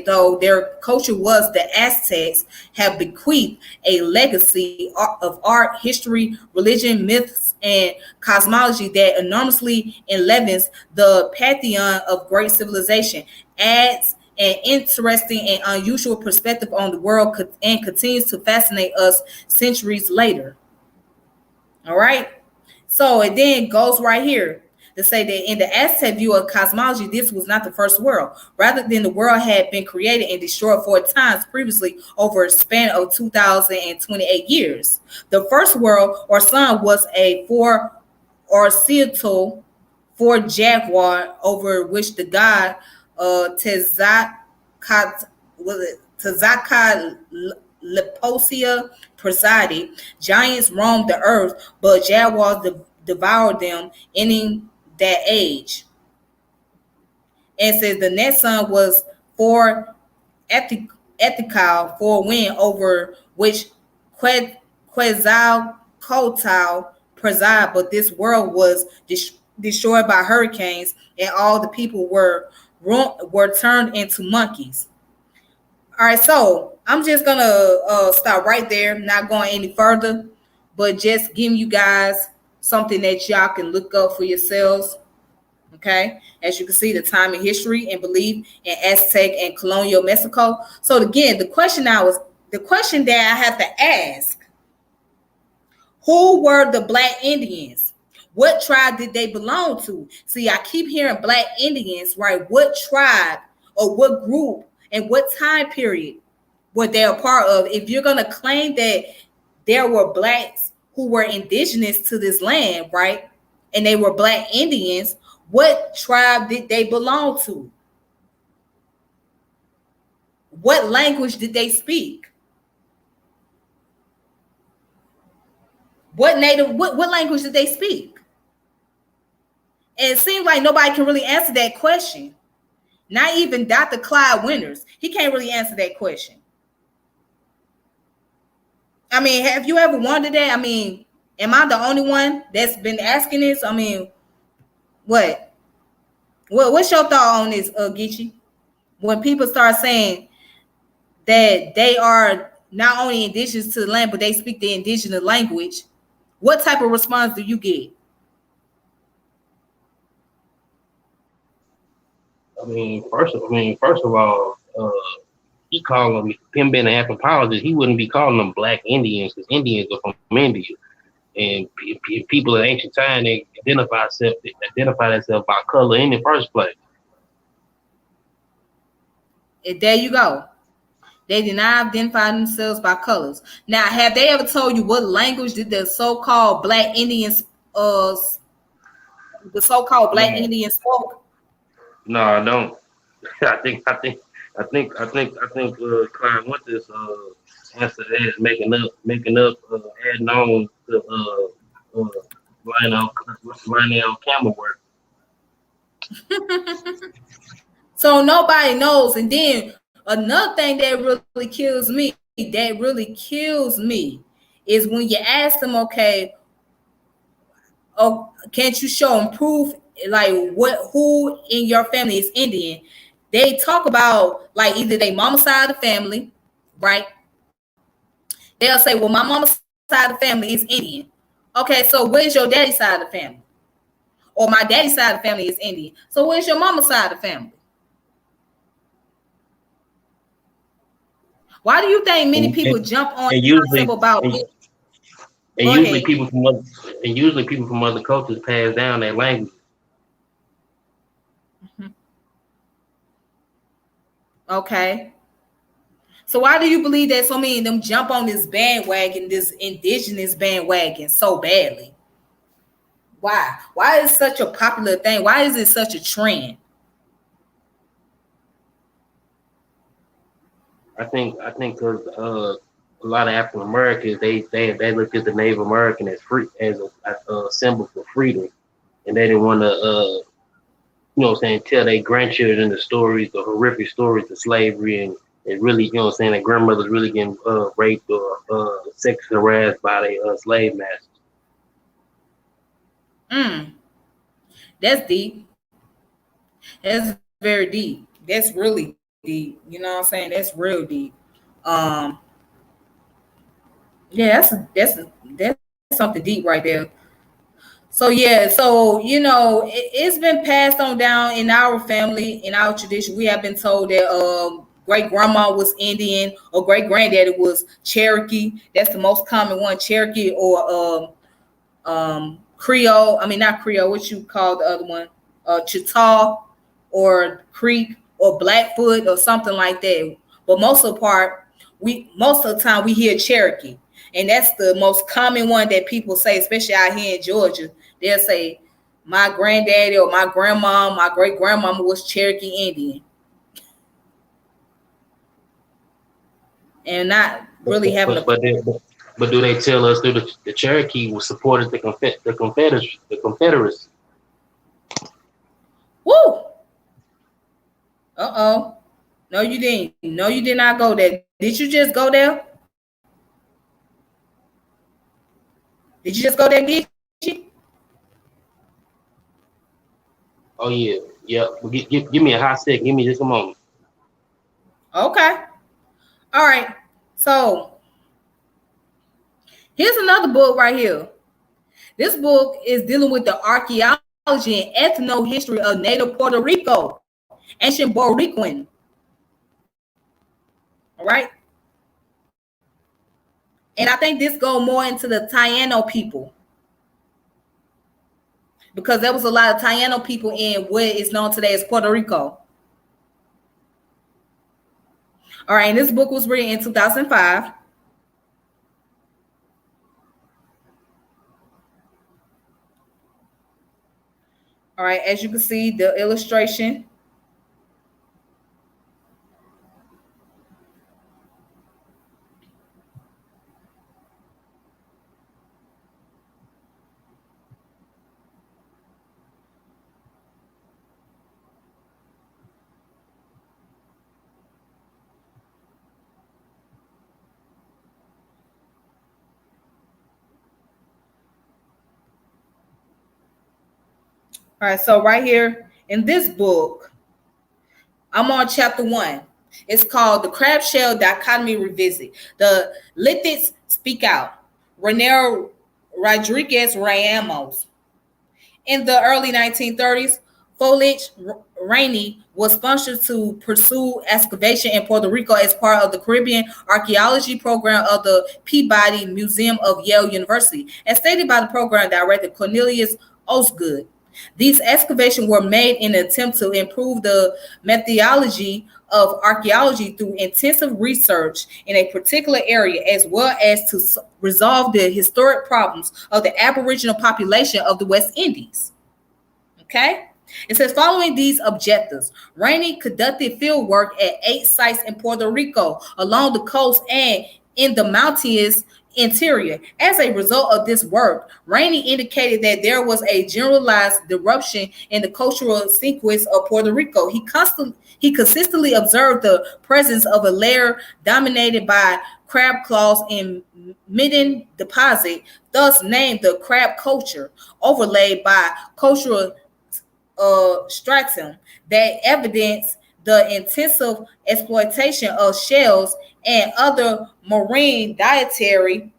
though their culture was, the Aztecs have bequeathed a legacy of art, history, religion, myths, and cosmology that enormously enlevens the pantheon of great civilization, adds an interesting and unusual perspective on the world, and continues to fascinate us centuries later. All right. So it then goes right here to say that in the Aztec view of cosmology, this was not the first world. Rather than the world had been created and destroyed 4 times previously over a span of 2,028 years. The first world or sun was a 4 Orcital 4 jaguar over which the god Tezcatlipoca presided. Giants roamed the earth, but jaguars devoured them, ending that age. And says the next sun was 4 Ethical 4 wind, over which Quetzalcoatl presided, but this world was destroyed by hurricanes, and all the people were turned into monkeys. All right, so I'm just gonna stop right there, not going any further, but just giving you guys something that y'all can look up for yourselves. Okay, as you can see, the time in history and belief in Aztec and colonial Mexico. So again, the question that I have to ask: who were the Black Indians? What tribe did they belong to? See, I keep hearing Black Indians, right? What tribe or what group and what time period were they a part of? If you're gonna claim that there were Blacks who were indigenous to this land, right, and they were Black Indians, what tribe did they belong to? What language did they speak? What language did they speak? And it seems like nobody can really answer that question. Not even Dr. Clyde Winters. He can't really answer that question. I mean, have you ever wondered that? I mean, Am I the only one that's been asking this? I mean, what? What's your thought on this, Geechee? When people start saying that they are not only indigenous to the land, but they speak the indigenous language, what type of response do you get? First of all, he called them him being an anthropologist. He wouldn't be calling them Black Indians because Indians are from India, and people in ancient time they identify themselves by color in the first place. There you go. They did not identify themselves by colors. Now, have they ever told you what language did the so-called Black Indians, the so-called Black No, Indians spoke? no, I don't. I think Clyde Winters answer that is making up, adding on to Lionel Camera work. So nobody knows. And then another thing that really kills me, is when you ask them, okay, oh, can't you show them proof, like who in your family is Indian? They talk about like either they mama side of the family, right? They'll say, well, my mama's side of the family is Indian. Okay, so where's your daddy's side of the family? Or my daddy's side of the family is Indian. So where's your mama's side of the family? Why do you think many And, people jump on and the concept usually about and, it? and Go usually ahead. people from other cultures pass down their language. Okay. So why do you believe that so many of them jump on this bandwagon, this indigenous bandwagon, so badly? Why? Why is it such a popular thing? Why is it such a trend? I think because a lot of African Americans they looked at the Native American as free as a symbol for freedom, and they didn't want to tell their grandchildren the stories, the horrific stories of slavery, and really their grandmothers really getting raped or sexually harassed by their slave masters. Mm, that's deep. That's very deep. That's really deep. You know what I'm saying? That's real deep. Um, yeah, that's something deep right there. So yeah, so it's been passed on down in our family, in our tradition. We have been told that great grandma was Indian or great granddaddy was Cherokee. That's the most common one, Cherokee or Creole. I mean, not Creole. What you call the other one? Chita or Creek or Blackfoot or something like that. But most of the time we hear Cherokee, and that's the most common one that people say, especially out here in Georgia. They'll say, "My granddaddy or my grandma, my great grandmama was Cherokee Indian," and not really having But a. but they, but do they tell us that the Cherokee was supported the Confederacy? Woo! Uh-oh. No, you didn't. No, you did not go there. Did you just go there? Did you just go there, Geechee? Oh yeah, yeah. Give me a hot second. Give me just a moment. Okay. All right. So here's another book right here. This book is dealing with the archaeology and ethno-history of native Puerto Rico, ancient Boricuen. All right. And I think this goes more into the Titano people, because there was a lot of Titano people in what is known today as Puerto Rico. All right. And this book was written in 2005. All right. As you can see, the illustration. All right, so right here in this book, I'm on chapter 1. It's called The Crab Shell Dichotomy Revisit. The lithics speak out. Renier Rodriguez Ramos. In the early 1930s, Foliage Rainey was sponsored to pursue excavation in Puerto Rico as part of the Caribbean archaeology program of the Peabody Museum of Yale University, as stated by the program director Cornelius Osgood. These excavations were made in an attempt to improve the methodology of archaeology through intensive research in a particular area, as well as to resolve the historic problems of the Aboriginal population of the West Indies. Okay? It says, following these objectives, Rainey conducted field work at 8 sites in Puerto Rico, along the coast, and in the mountainous interior. As a result of this work, Rainey indicated that there was a generalized disruption in the cultural sequence of Puerto Rico. He consistently observed the presence of a layer dominated by crab claws in midden deposit, thus named the crab culture, overlaid by cultural stratum that evidence the intensive exploitation of shells and other marine dietary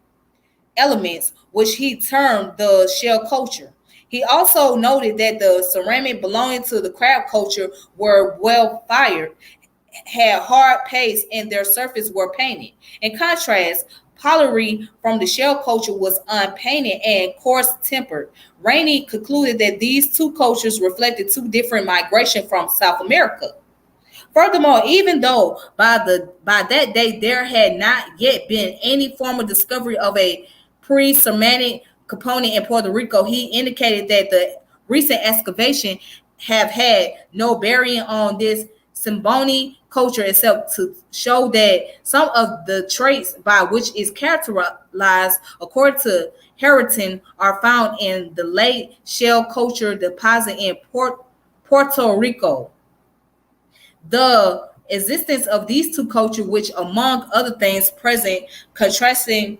elements, which he termed the shell culture. He also noted that the ceramic belonging to the crab culture were well fired, had hard paste, and their surface were painted. In contrast, pottery from the shell culture was unpainted and coarse tempered. Rainey concluded that these two cultures reflected two different migrations from South America. Furthermore, even though by that day there had not yet been any formal discovery of a pre-Semitic component in Puerto Rico, he indicated that the recent excavation have had no bearing on this Simboni culture except to show that some of the traits by which is characterized according to Harrington are found in the late shell culture deposit in Puerto Rico. The existence of these two cultures, which among other things present contrasting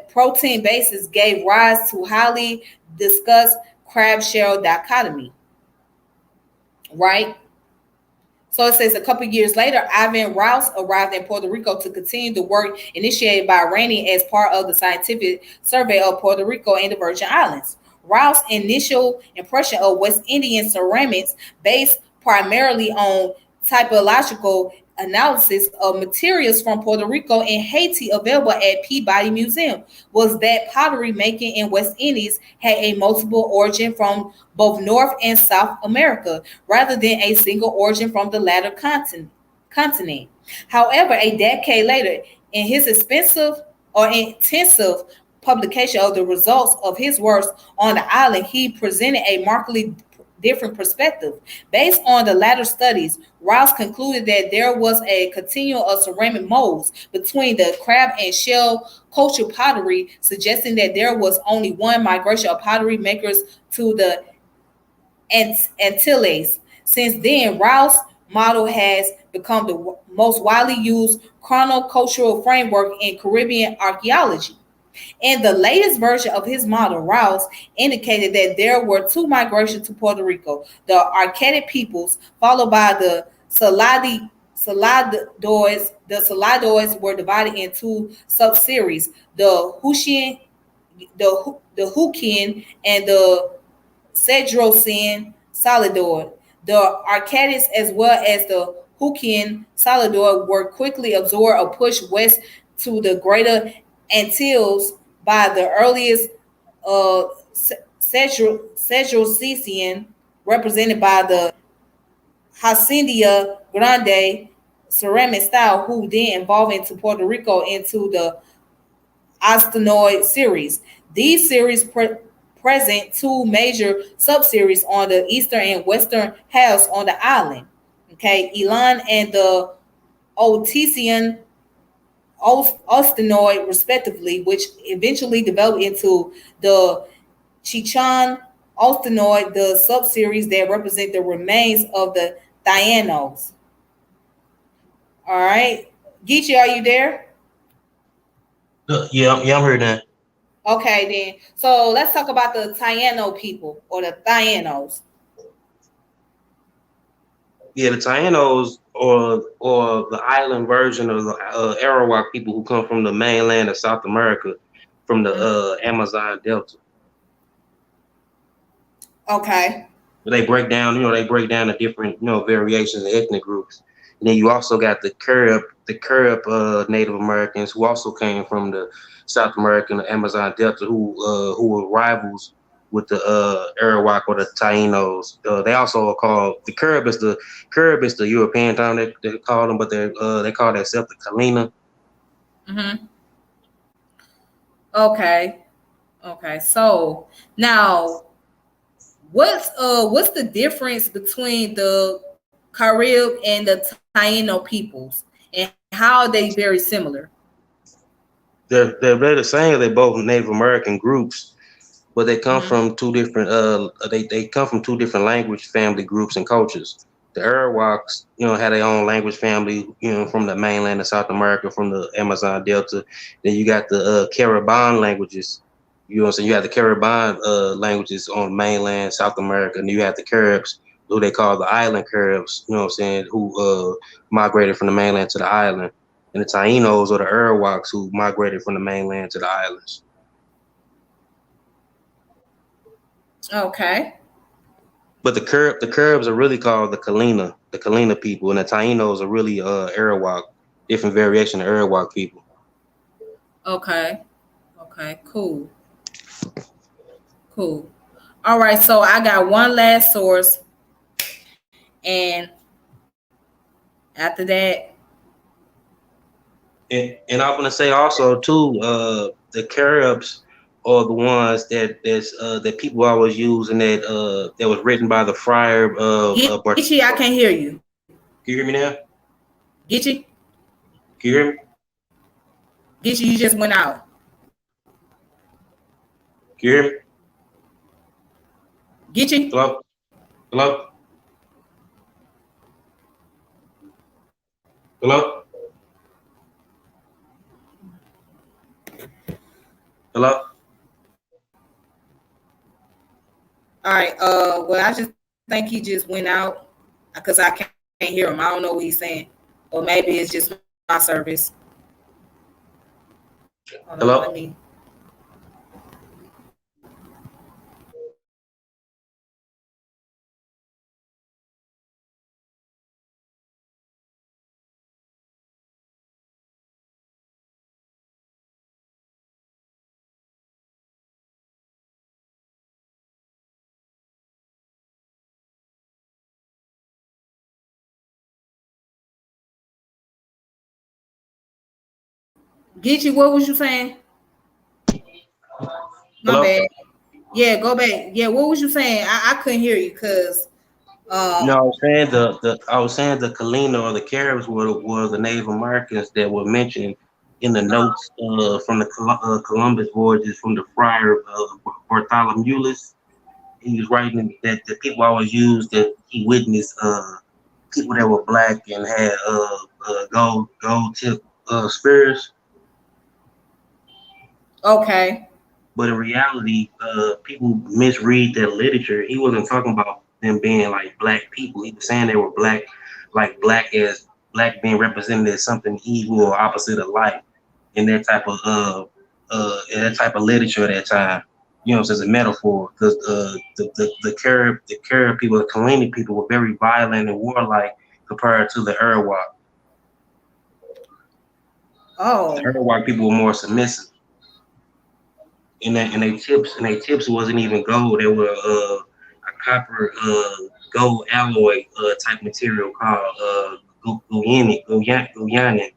protein bases, gave rise to highly discussed crab shell dichotomy. Right? So it says a couple years later, Ivan Rouse arrived in Puerto Rico to continue the work initiated by Rainey as part of the scientific survey of Puerto Rico and the Virgin Islands. Rouse's initial impression of West Indian ceramics, based primarily on typological analysis of materials from Puerto Rico and Haiti available at Peabody Museum, was that pottery making in West Indies had a multiple origin from both North and South America, rather than a single origin from the latter continent. However, a decade later, in his intensive publication of the results of his works on the island, he presented a markedly different perspective. Based on the latter studies, Rouse concluded that there was a continuum of ceramic molds between the crab and shell culture pottery, suggesting that there was only one migration of pottery makers to the Antilles. Since then, Rouse's model has become the most widely used chronocultural framework in Caribbean archaeology. In the latest version of his model, Rouse indicated that there were two migrations to Puerto Rico: the Arcadic peoples, followed by the Saladoids. The Saladoids were divided into sub-series: the Huqian, and the Cedrosian Saladoid. The Arcadics, as well as the Huqian Saladoid, were quickly absorbed or pushed west to the Greater Antilles by the earliest Cedrosian, represented by the Hacienda Grande ceramic style, who then evolved into Puerto Rico into the Ostenoid series. These series present two major subseries on the eastern and western halves on the island. Okay, Elan and the Otesian Ostenoid, respectively, which eventually developed into the Chichon Ostenoid, the subseries that represent the remains of the Titanos. All right, Geechee, are you there? Yeah, I'm here now. Okay, then. So let's talk about the Titano people or the Titanos. Yeah, the Tainos or the island version of the Arawak people who come from the mainland of South America, from the Amazon Delta. Okay. They break down, the different, variations of ethnic groups. And then you also got the Carib Native Americans who also came from the South American Amazon Delta, who were rivals with the Arawak or the Tainos. They also are called the Carib is the European term they call them, but they call themselves the Kalina. Mm-hmm. Okay. Okay. So now, what's the difference between the Karib and the Taino peoples, and how are they very similar? They're the same. They're both Native American groups, but they come Mm-hmm. from two different they come from two different language family groups and cultures. The Arawaks, had their own language family, from the mainland of South America, from the Amazon Delta. Then you got the Caribbean languages. You know what I'm saying? You have the Caribbean languages on mainland South America, and you have the Caribs, who they call the island Caribs, you know what I'm saying, who migrated from the mainland to the island. And the Tainos or the Arawaks who migrated from the mainland to the islands. Okay. But the Caribs are really called the Kalina people, and the Tainos are really Arawak, different variation of Arawak people. Okay. Okay. Cool. Cool. All right. So I got one last source, and after that, And I'm gonna say also too, the Caribs are the ones that people always use, and that was written by the friar of Geechee, I can't hear you. Can you hear me now? Geechee, Can you hear me? Geechee, you just went out. Can you hear me? Geechee. Hello? Hello? Hello? Hello? All right. Well, I just think he just went out because I can't hear him. I don't know what he's saying, or maybe it's just my service. Hold on, Hello? let me. Geechee, what was you saying? My Hello? bad. Yeah, go back. Yeah, what was you saying? I couldn't hear you because No, um. I was saying the Kalina or the Caribs were the Native Americans that were mentioned in the notes from the Columbus voyages from the friar Bartholomew. He was writing that the people always used that he witnessed people that were black and had gold tip spears. Okay. But in reality, people misread that literature. He wasn't talking about them being like black people. He was saying they were black, like black being represented as something evil or opposite of light in in that type of literature at that time. As a metaphor, because the Carib people, the Kalini people, were very violent and warlike compared to the Arawak. The Oh. Arawak people were more submissive. And they tips wasn't even gold. They were a copper gold alloy type material called Guyanic.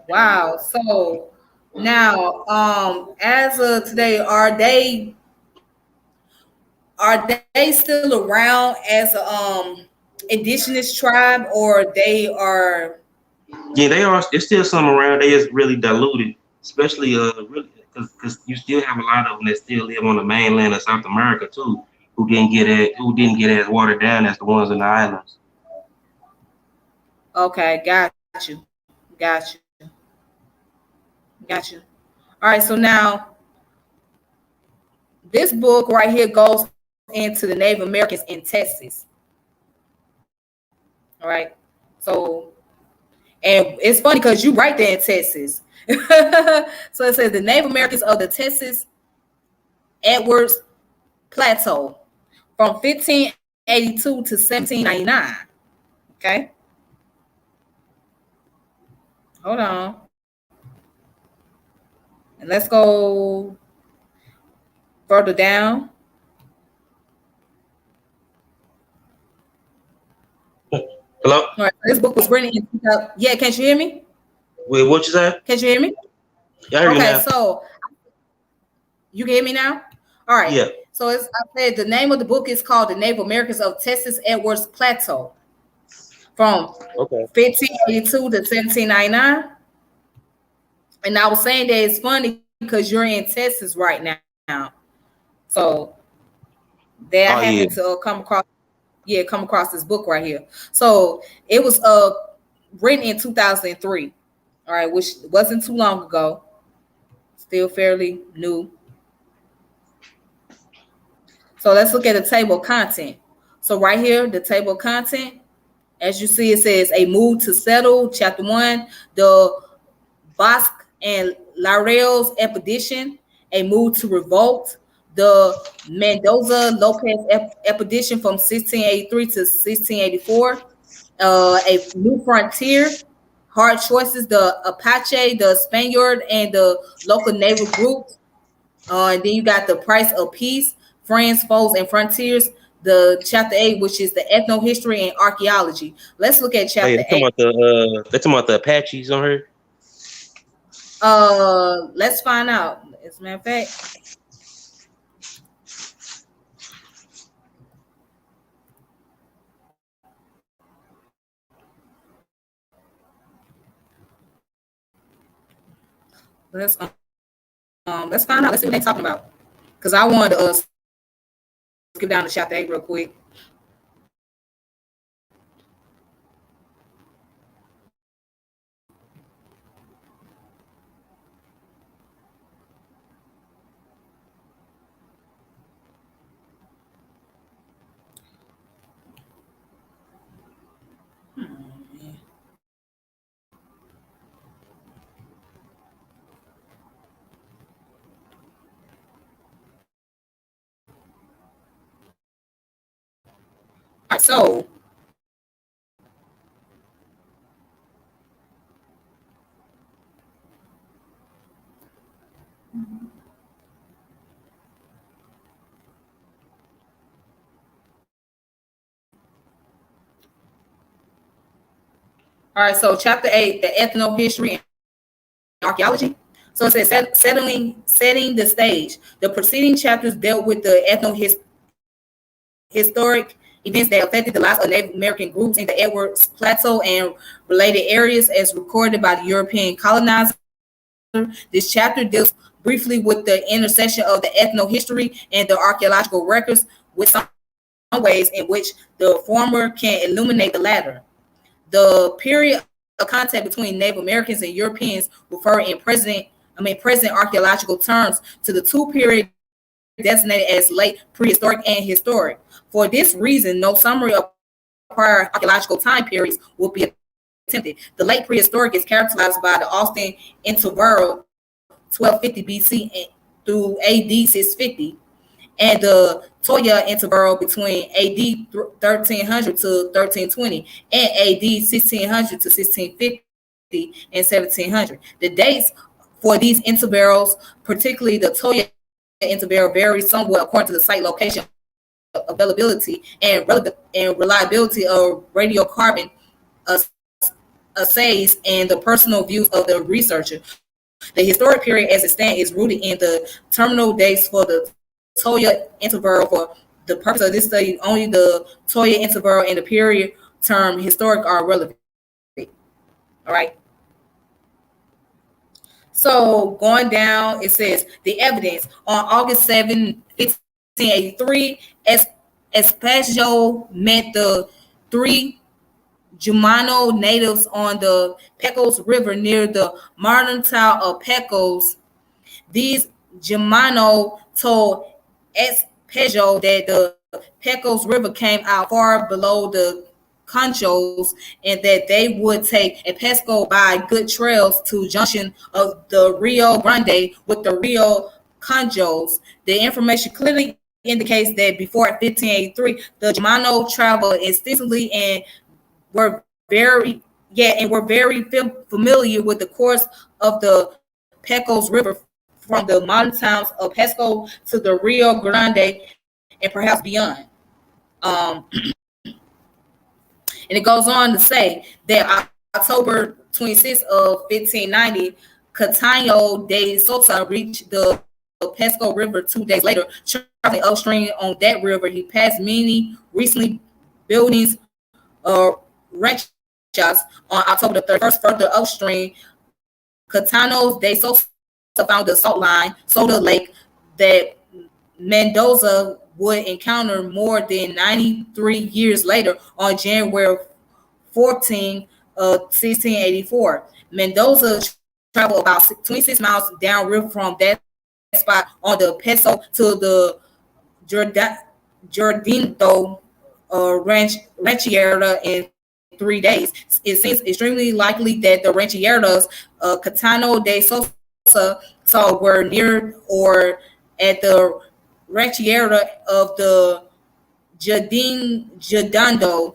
Wow. So now, as of today, are they still around as a indigenous tribe, or they are? Yeah, they are. There's still some around. They just really diluted, especially really because you still have a lot of them that still live on the mainland of South America too, who didn't get as watered down as the ones in the islands. Okay, got you, got you. All right. So now this book right here goes into the Native Americans in Texas. All right. So, and it's funny because you right there in Texas. So it says the Native Americans of the Texas Edwards Plateau from 1582 to 1799. Okay. Hold on. And let's go further down. Hello? All right. This book was written in 2000. Yeah, can't you hear me? Wait, what you say? Can't you hear me? Yeah, I hear you now. Okay, so you can hear me now? All right. Yeah. So I said the name of the book is called The Native Americans of Texas Edwards Plateau from 1582 to 1799. And I was saying that it's funny because you're in Texas right now. So there I happened to come across this book right here. So it was written in 2003. All right, which wasn't too long ago. Still fairly new. So let's look at the table of content. So right here, the table of content, as you see, it says a move to settle, chapter 1, the Bosque and Laurel's expedition, a move to revolt, the Mendoza Lopez expedition from 1683 to 1684, a new frontier, hard choices, the Apache, the Spaniard, and the local naval groups. And then you got the price of peace, friends, foes, and frontiers. The chapter 8, which is the ethnohistory and archaeology. Let's look at chapter 8. Let's talk about the Apaches on her. Let's find out. As a matter of fact. Let's find out. Let's see what they're talking about. Because I wanted to skip down to chapter 8 real quick. All right, so chapter 8, the ethnohistory and archaeology. So it says setting the stage. The preceding chapters dealt with the ethnohistoric events that affected the lives of Native American groups in the Edwards Plateau and related areas as recorded by the European colonizer. This chapter deals briefly with the intersection of the ethnohistory and the archaeological records, with some ways in which the former can illuminate the latter. The period of contact between Native Americans and Europeans refer in present archaeological terms to the two periods designated as late prehistoric and historic. For this reason, no summary of prior archaeological time periods will be attempted. The late prehistoric is characterized by the Austin interval 1250 BC through AD 650, and the Toya interval between AD 1300 to 1320 and AD 1600 to 1650 and 1700. The dates for these intervals, particularly the Toya interval, vary somewhat according to the site location, availability, and reliability of radiocarbon assays and the personal views of the researcher. The historic period as it stands is rooted in the terminal dates for the Toya interval. For the purpose of this study, only the Toya interval and the period term historic are relevant. All right. So going down, it says the evidence on August 7, 1583, Espacio met the three Jumano natives on the Pecos River near the modern town of Pecos. These Jumano told Espacio that the Pecos River came out far below the Conchos, and that they would take a Pesco by good trails to junction of the Rio Grande with the Rio Conchos. The information clearly indicates that before 1583, the Germano traveled extensively and were very familiar with the course of the Pecos River from the modern towns of Pesco to the Rio Grande and perhaps beyond. And it goes on to say that October 26th of 1590, Catano de Sosa reached the Pesco River 2 days later. Traveling upstream on that river, he passed many recently buildings ranchos on October the 31st. Further upstream, Catano de Sosa found the salt line, Soda Lake, that Mendoza would encounter more than 93 years later on January 14, 1684. Mendoza traveled about 26 miles downriver from that spot on the Peso to the Jordino Rancheria in 3 days. It seems extremely likely that the rancherias Catano de Sosa saw were near or at the rancheria of the Jordano.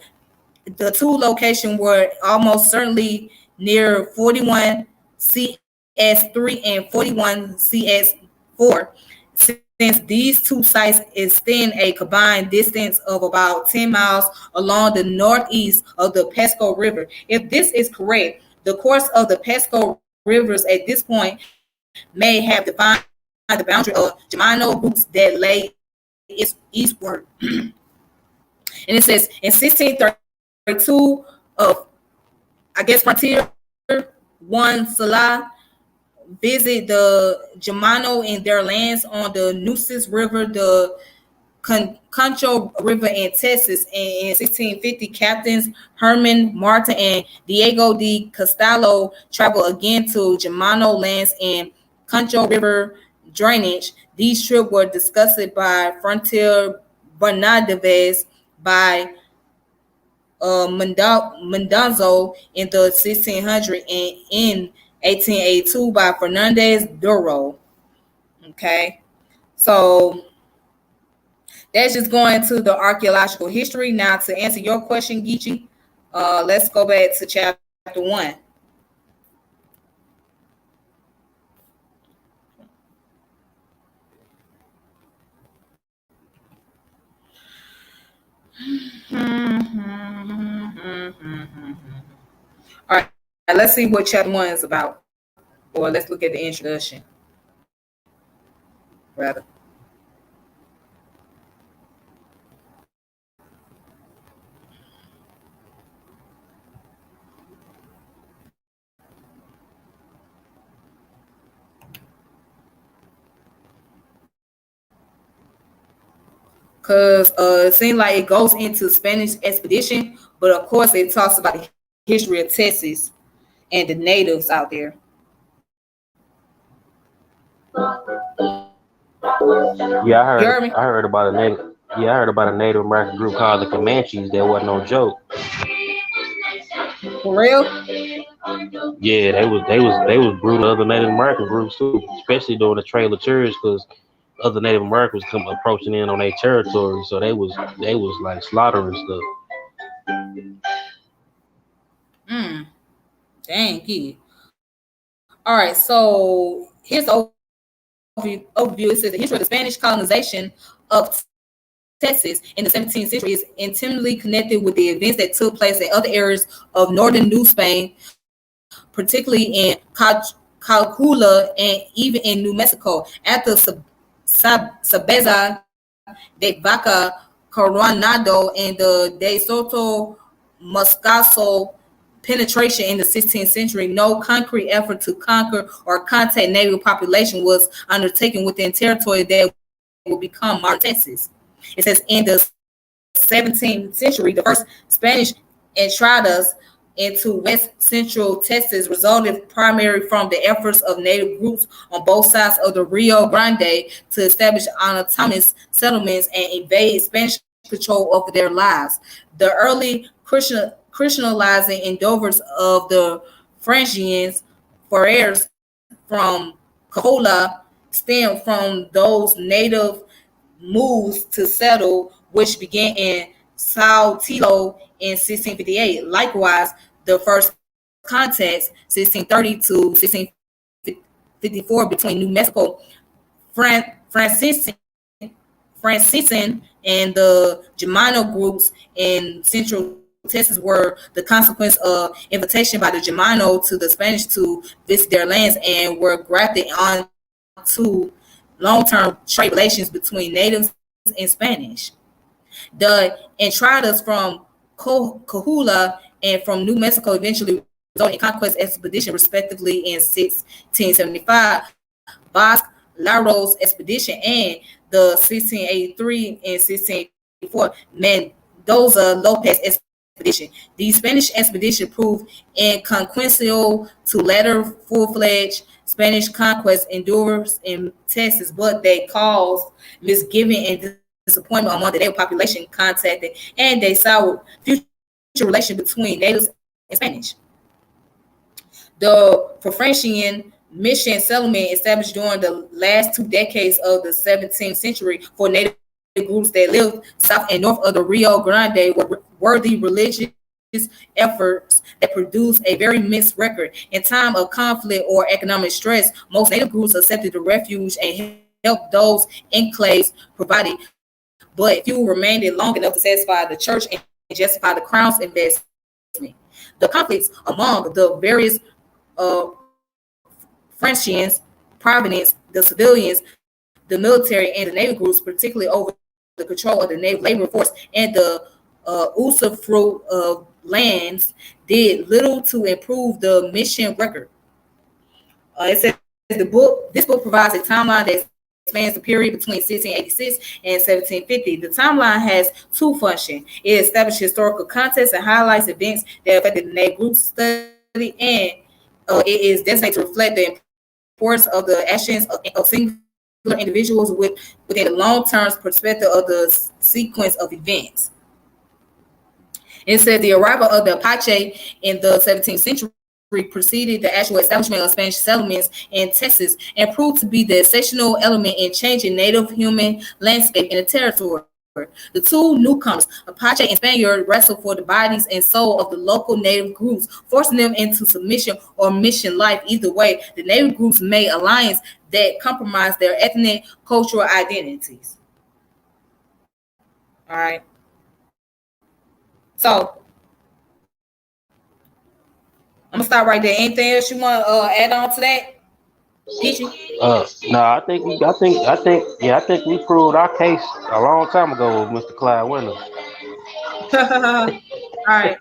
The two locations were almost certainly near 41 CS3 and 41 CS4. Since these two sites extend a combined distance of about 10 miles along the northeast of the Pesco River. If this is correct, the course of the Pesco rivers at this point may have defined the boundary of Germano groups that lay eastward. And it says in 1632, Frontier Juan Salah visit the Germano in their lands on the Nueces River, the Concho River in Texas. And in 1650, Captains Herman Martin and Diego de Castallo traveled again to Germano lands and Concho River drainage. These trips were discussed by Frontier Bernardes by Mendoza in the 1600s and in 1882 by Fernandez Duro. Okay, so that's just going to the archaeological history. Now, to answer your question, Geechee, let's go back to chapter 1. All right, let's see what chapter 1 is about. Or let's look at the introduction. Rather. Because it seems like it goes into Spanish expedition, but of course it talks about the history of Texas and the natives out there. Yeah, I heard about a native. Yeah, I heard about a Native American group called the Comanches. That wasn't no joke. For real? Yeah, they was brutal. Other Native American groups too, especially during the Trail of Tears, because other Native Americans come approaching in on their territory, so they was like slaughtering stuff. Dang, kid. All right, so here's the overview. It says the history of the Spanish colonization of Texas in the 17th century is intimately connected with the events that took place in other areas of northern New Spain, particularly in Calcula and even in New Mexico. After Sabeza de Vaca, Coronado, and the De Soto Moscaso penetration in the 16th century, no concrete effort to conquer or contact native population was undertaken within territory that would become modern Texas. It says in the 17th century, the first Spanish entradas into west central Texas resulted primarily from the efforts of native groups on both sides of the Rio Grande to establish autonomous settlements and invade Spanish control over their lives. The early Christianizing endeavors of the Frisians, foreigners from Gullah, stem from those native moves to settle, which began in Sao Tilo in 1658. Likewise, the first contacts, 1630 to 1654, between New Mexico, Franciscan and the Germano groups in central Texas were the consequence of invitation by the Germano to the Spanish to visit their lands, and were grafted on to long-term trade relations between natives and Spanish. The entradas from Coahuila and from New Mexico eventually resulted in conquest expedition, respectively, in 1675, Vasco Laro's expedition, and the 1683 and 1684 Mendoza Lopez expedition. The Spanish expedition proved inconsequential to later full-fledged Spanish conquest endeavors in Texas, but they caused misgiving and disappointment among the native population contacted, and they soured future relations between natives and Spanish. The Frisian mission settlement established during the last 2 decades of the 17th century for native groups that lived south and north of the Rio Grande were worthy religious efforts that produced a very mixed record. In time of conflict or economic stress, most native groups accepted the refuge and helped those enclaves provided, but few remained long enough to satisfy the church and justify the crown's investment. The conflicts among the various Frenchians, Providence, the civilians, the military, and the native groups, particularly over the control of the native labor force and the usufruct of lands, did little to improve the mission record. It says this book provides a timeline that spans the period between 1686 and 1750. The timeline has two functions. It establishes historical context and highlights events that affected the native group study, and it is designated to reflect the importance of the actions of singular individuals within the long-term perspective of the sequence of events. It said the arrival of the Apache in the 17th century preceded the actual establishment of Spanish settlements in Texas and proved to be the essential element in changing native human landscape in the territory. The two newcomers, Apache and Spaniard, wrestled for the bodies and soul of the local native groups, forcing them into submission or mission life. Either way, the native groups made alliances that compromised their ethnic cultural identities. All right. So I'm gonna stop right there. Anything else you want to add on to that? Geechee? No, I think we proved our case a long time ago with Mr. Clyde Winners. All right.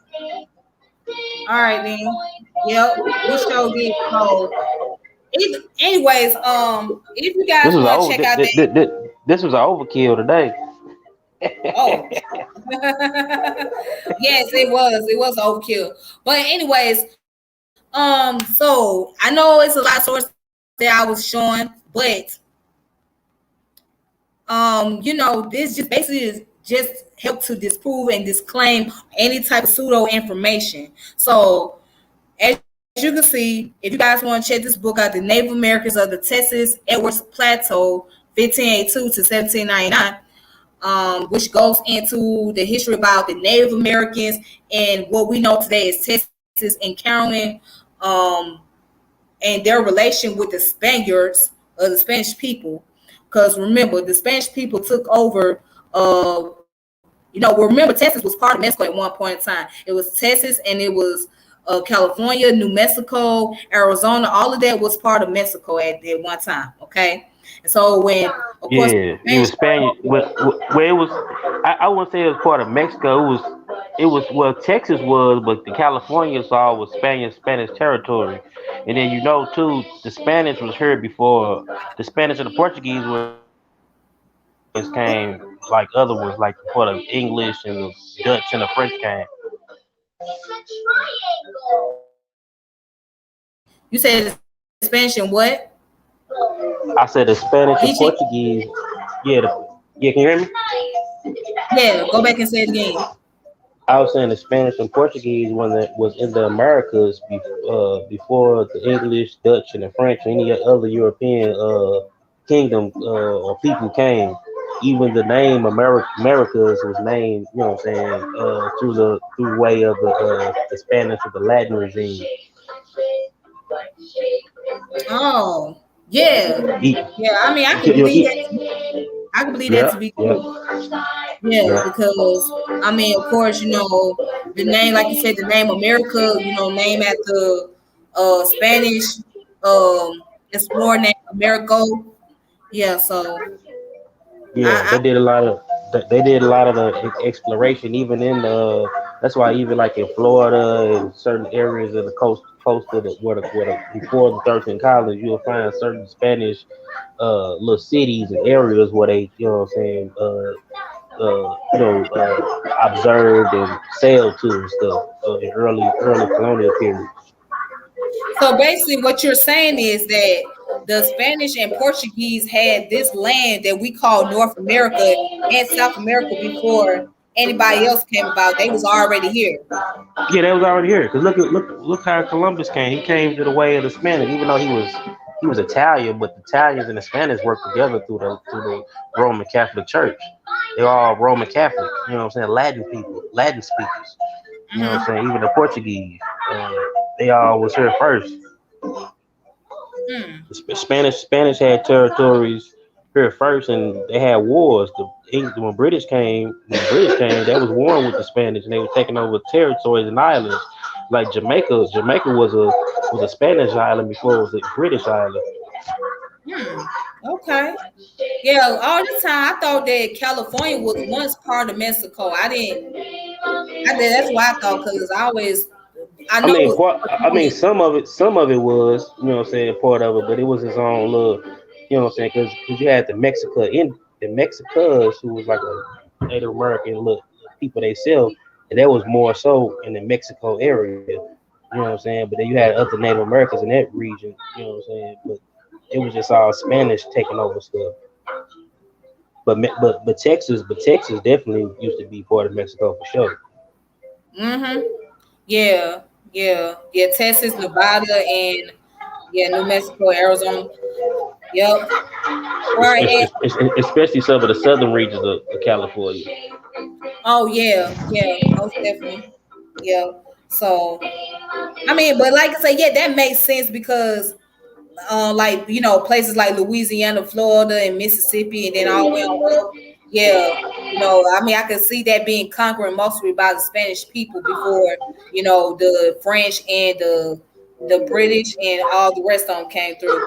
All right, then. Yep, we sure did. So, anyways, if you guys want to check out that, this was an overkill today. oh, yes, it was. It was overkill. But anyways, so I know it's a lot of sources that I was showing, but this just basically is just help to disprove and disclaim any type of pseudo information. So as you can see, if you guys want to check this book out, The Native Americans of the Texas Edwards Plateau, 1582 to 1799, which goes into the history about the Native Americans and what we know today is Texas encountering and their relation with the Spaniards or the Spanish people. Because remember, the Spanish people took over. Remember Texas was part of Mexico at one point in time. It was Texas and it was California, New Mexico, Arizona. All of that was part of Mexico at one time. Okay, and so when of course it was Spanish. Where it was, I wouldn't say it was part of Mexico. It was Texas was, but the California all was Spanish territory. And then too, the Spanish was here before the Spanish and the Portuguese came, like other ones, like before the English and the Dutch and the French came. You said Spanish and what? I said the Spanish and Portuguese. Yeah, can you hear me? Yeah, go back and say it again. I was saying the Spanish and Portuguese when that was in the Americas before the English, Dutch, and the French, or any other European kingdom or people came. Even the name Americas was named, you know what I'm saying, through way of the Spanish or the Latin regime. Oh, yeah, E- yeah. I mean, I can you know, believe that. I can believe that to yeah, be yeah, true. Yeah, yeah. because I mean, of course, the name, like you said, the name America, name after Spanish explorer named Americo. Yeah, so Yeah, I they did a lot of the exploration, even in the. That's why even like in Florida and certain areas of the coast of the before the 13 colonies, you'll find certain Spanish little cities and areas where they, you know what I'm saying, observed and sailed to and stuff in early colonial period. so basically what you're saying is that the Spanish and Portuguese had this land that we call North America and South America before anybody else came about. They was already here. Yeah, that was already here. Cause look how Columbus came. He came to the way of the Spanish, even though he was Italian, but the Italians and the Spanish worked together through the Roman Catholic Church. They're all Roman Catholic. You know what I'm saying? Latin people, Latin speakers. You know what I'm Mm-hmm. saying? Even the Portuguese, they all was here first. Mm. The Spanish had territories here first, and they had wars. When British came, they was warring with the Spanish, and they were taking over territories and islands. Like Jamaica was a Spanish island before it was a British island. Hmm. Okay. Yeah, all the time I thought that California was once part of Mexico. I didn't. I did. That's why I thought because I I know mean, it was. some of it was, you know what I'm saying, part of it, but it was his own little, you know what I'm saying, because you had the Mexicans who was like a Native American look people they sell, and that was more so in the Mexico area, you know what I'm saying, but then you had other Native Americans in that region, you know what I'm saying, but it was just all Spanish taking over stuff. But Texas definitely used to be part of Mexico for sure. Mm-hmm. Yeah, yeah. Texas, Nevada, and yeah, New Mexico, Arizona. Yep. Right. Especially some of the southern regions of California. Oh yeah, yeah. Most definitely. Yeah. So I mean, but like I say, yeah, that makes sense because like places like Louisiana, Florida, and Mississippi, and then all the way on up. Yeah, I mean, I could see that being conquered mostly by the Spanish people before the French and the British and all the rest of them came through.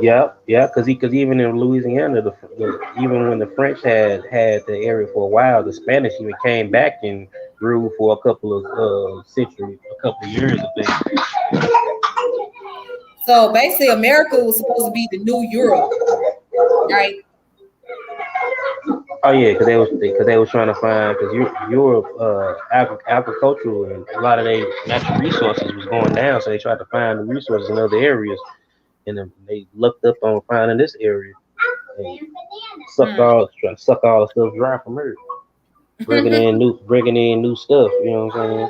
Yeah, yeah, because even in Louisiana, even when the French had the area for a while, the Spanish even came back and ruled for a couple of centuries, a couple of years, I think. So basically, America was supposed to be the new Europe, right? Oh yeah, because they was trying to find because Europe agricultural and a lot of their natural resources was going down, so they tried to find the resources in other areas, and then they looked up on finding this area and trying to suck all the stuff dry from Earth. Bringing in new stuff. You know what I'm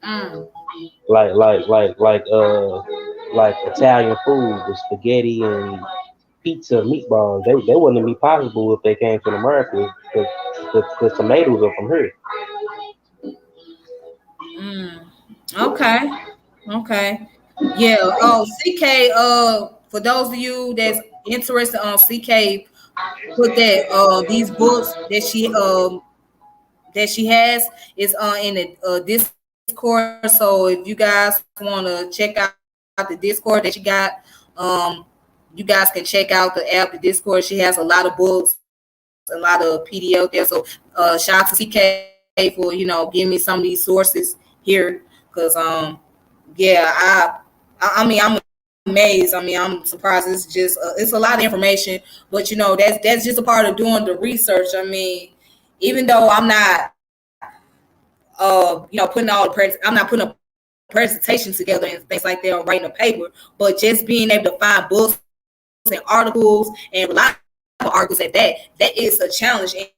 saying? Mm. Like Italian food with spaghetti and pizza, meatballs. They wouldn't be possible if they came to America because tomatoes are from here. Mm. Okay. Okay. Yeah. Oh, CK. For those of you that's interested on CK, put that these books that she has is in the Discord. So if you guys want to check out the Discord that she got, um, you guys can check out the app, the Discord. She has a lot of books, a lot of PDF there. So shout out to CK for giving me some of these sources here, because yeah, I mean I'm amazed. I mean I'm surprised. It's a lot of information, but that's just a part of doing the research. I mean, even though I'm not I'm not putting a presentation together and things like that or writing a paper, but just being able to find books and articles and reliable articles at that is a challenge in itself.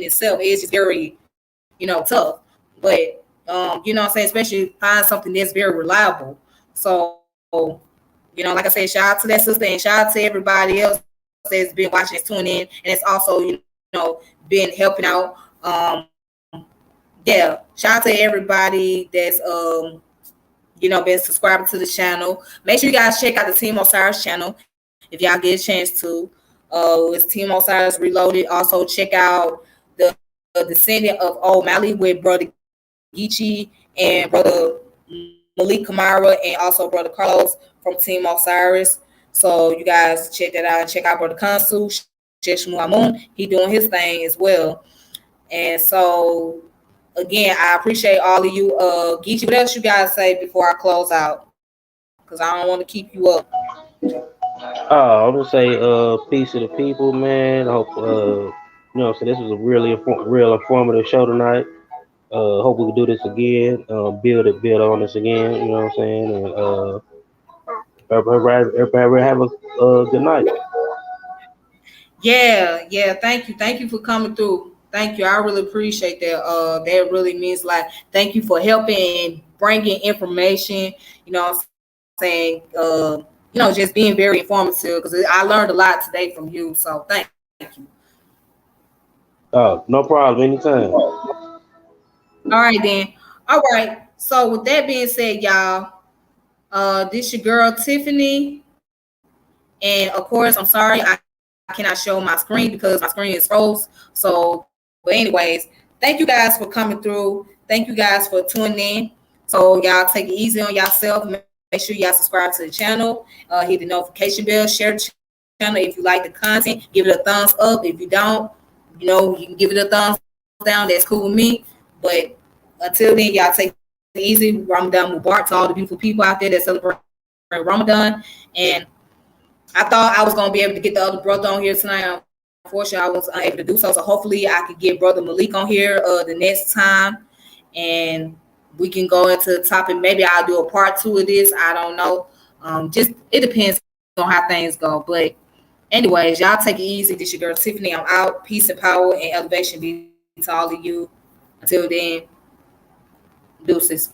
itself is just very, tough. But you know what I'm saying, especially find something that's very reliable. So, like I said, shout out to that sister and shout out to everybody else that's been watching, that's tuning in, and it's also, been helping out. Yeah, shout out to everybody that's been subscribing to the channel. Make sure you guys check out the Team Osiris channel if y'all get a chance to. It's Team Osiris Reloaded. Also check out the Descendant of Old Malik with brother Geechee and brother Malik Camara and also brother Carlos from Team Osiris. So you guys check that out and check out brother Kansu, Sheshmu. He doing his thing as well. And so again, I appreciate all of you. Geechee, what else you guys say before I close out? Because I don't want to keep you up. I'm gonna say peace to the people, man. I hope so this was a real informative show tonight. Hope we can do this again. Build on this again. You know what I'm saying? And everybody have a good night. Yeah. Thank you for coming through. Thank you. I really appreciate that. That really means a lot. Thank you for helping and bringing information. You know what I'm saying? Just being very informative because I learned a lot today from you. So thank you. No problem. Anytime. All right then. All right. So with that being said, y'all, this your girl Tiffany, and of course, I'm sorry I cannot show my screen because my screen is froze. So, but anyways, thank you guys for coming through. Thank you guys for tuning in. So y'all take it easy on yourself. Make sure y'all subscribe to the channel. Hit the notification bell. Share the channel if you like the content. Give it a thumbs up. If you don't, you can give it a thumbs down. That's cool with me. But until then, y'all take it easy. Ramadan Mubarak to all the beautiful people out there that celebrate Ramadan. And I thought I was going to be able to get the other brother on here tonight. Unfortunately, I was unable to do so. So hopefully I could get brother Malik on here the next time. And we can go into the topic. Maybe I'll do a part 2 of this. I don't know. Just it depends on how things go. But anyways, y'all take it easy. This your girl Tiffany. I'm out. Peace and power and elevation be to all of you. Until then, deuces.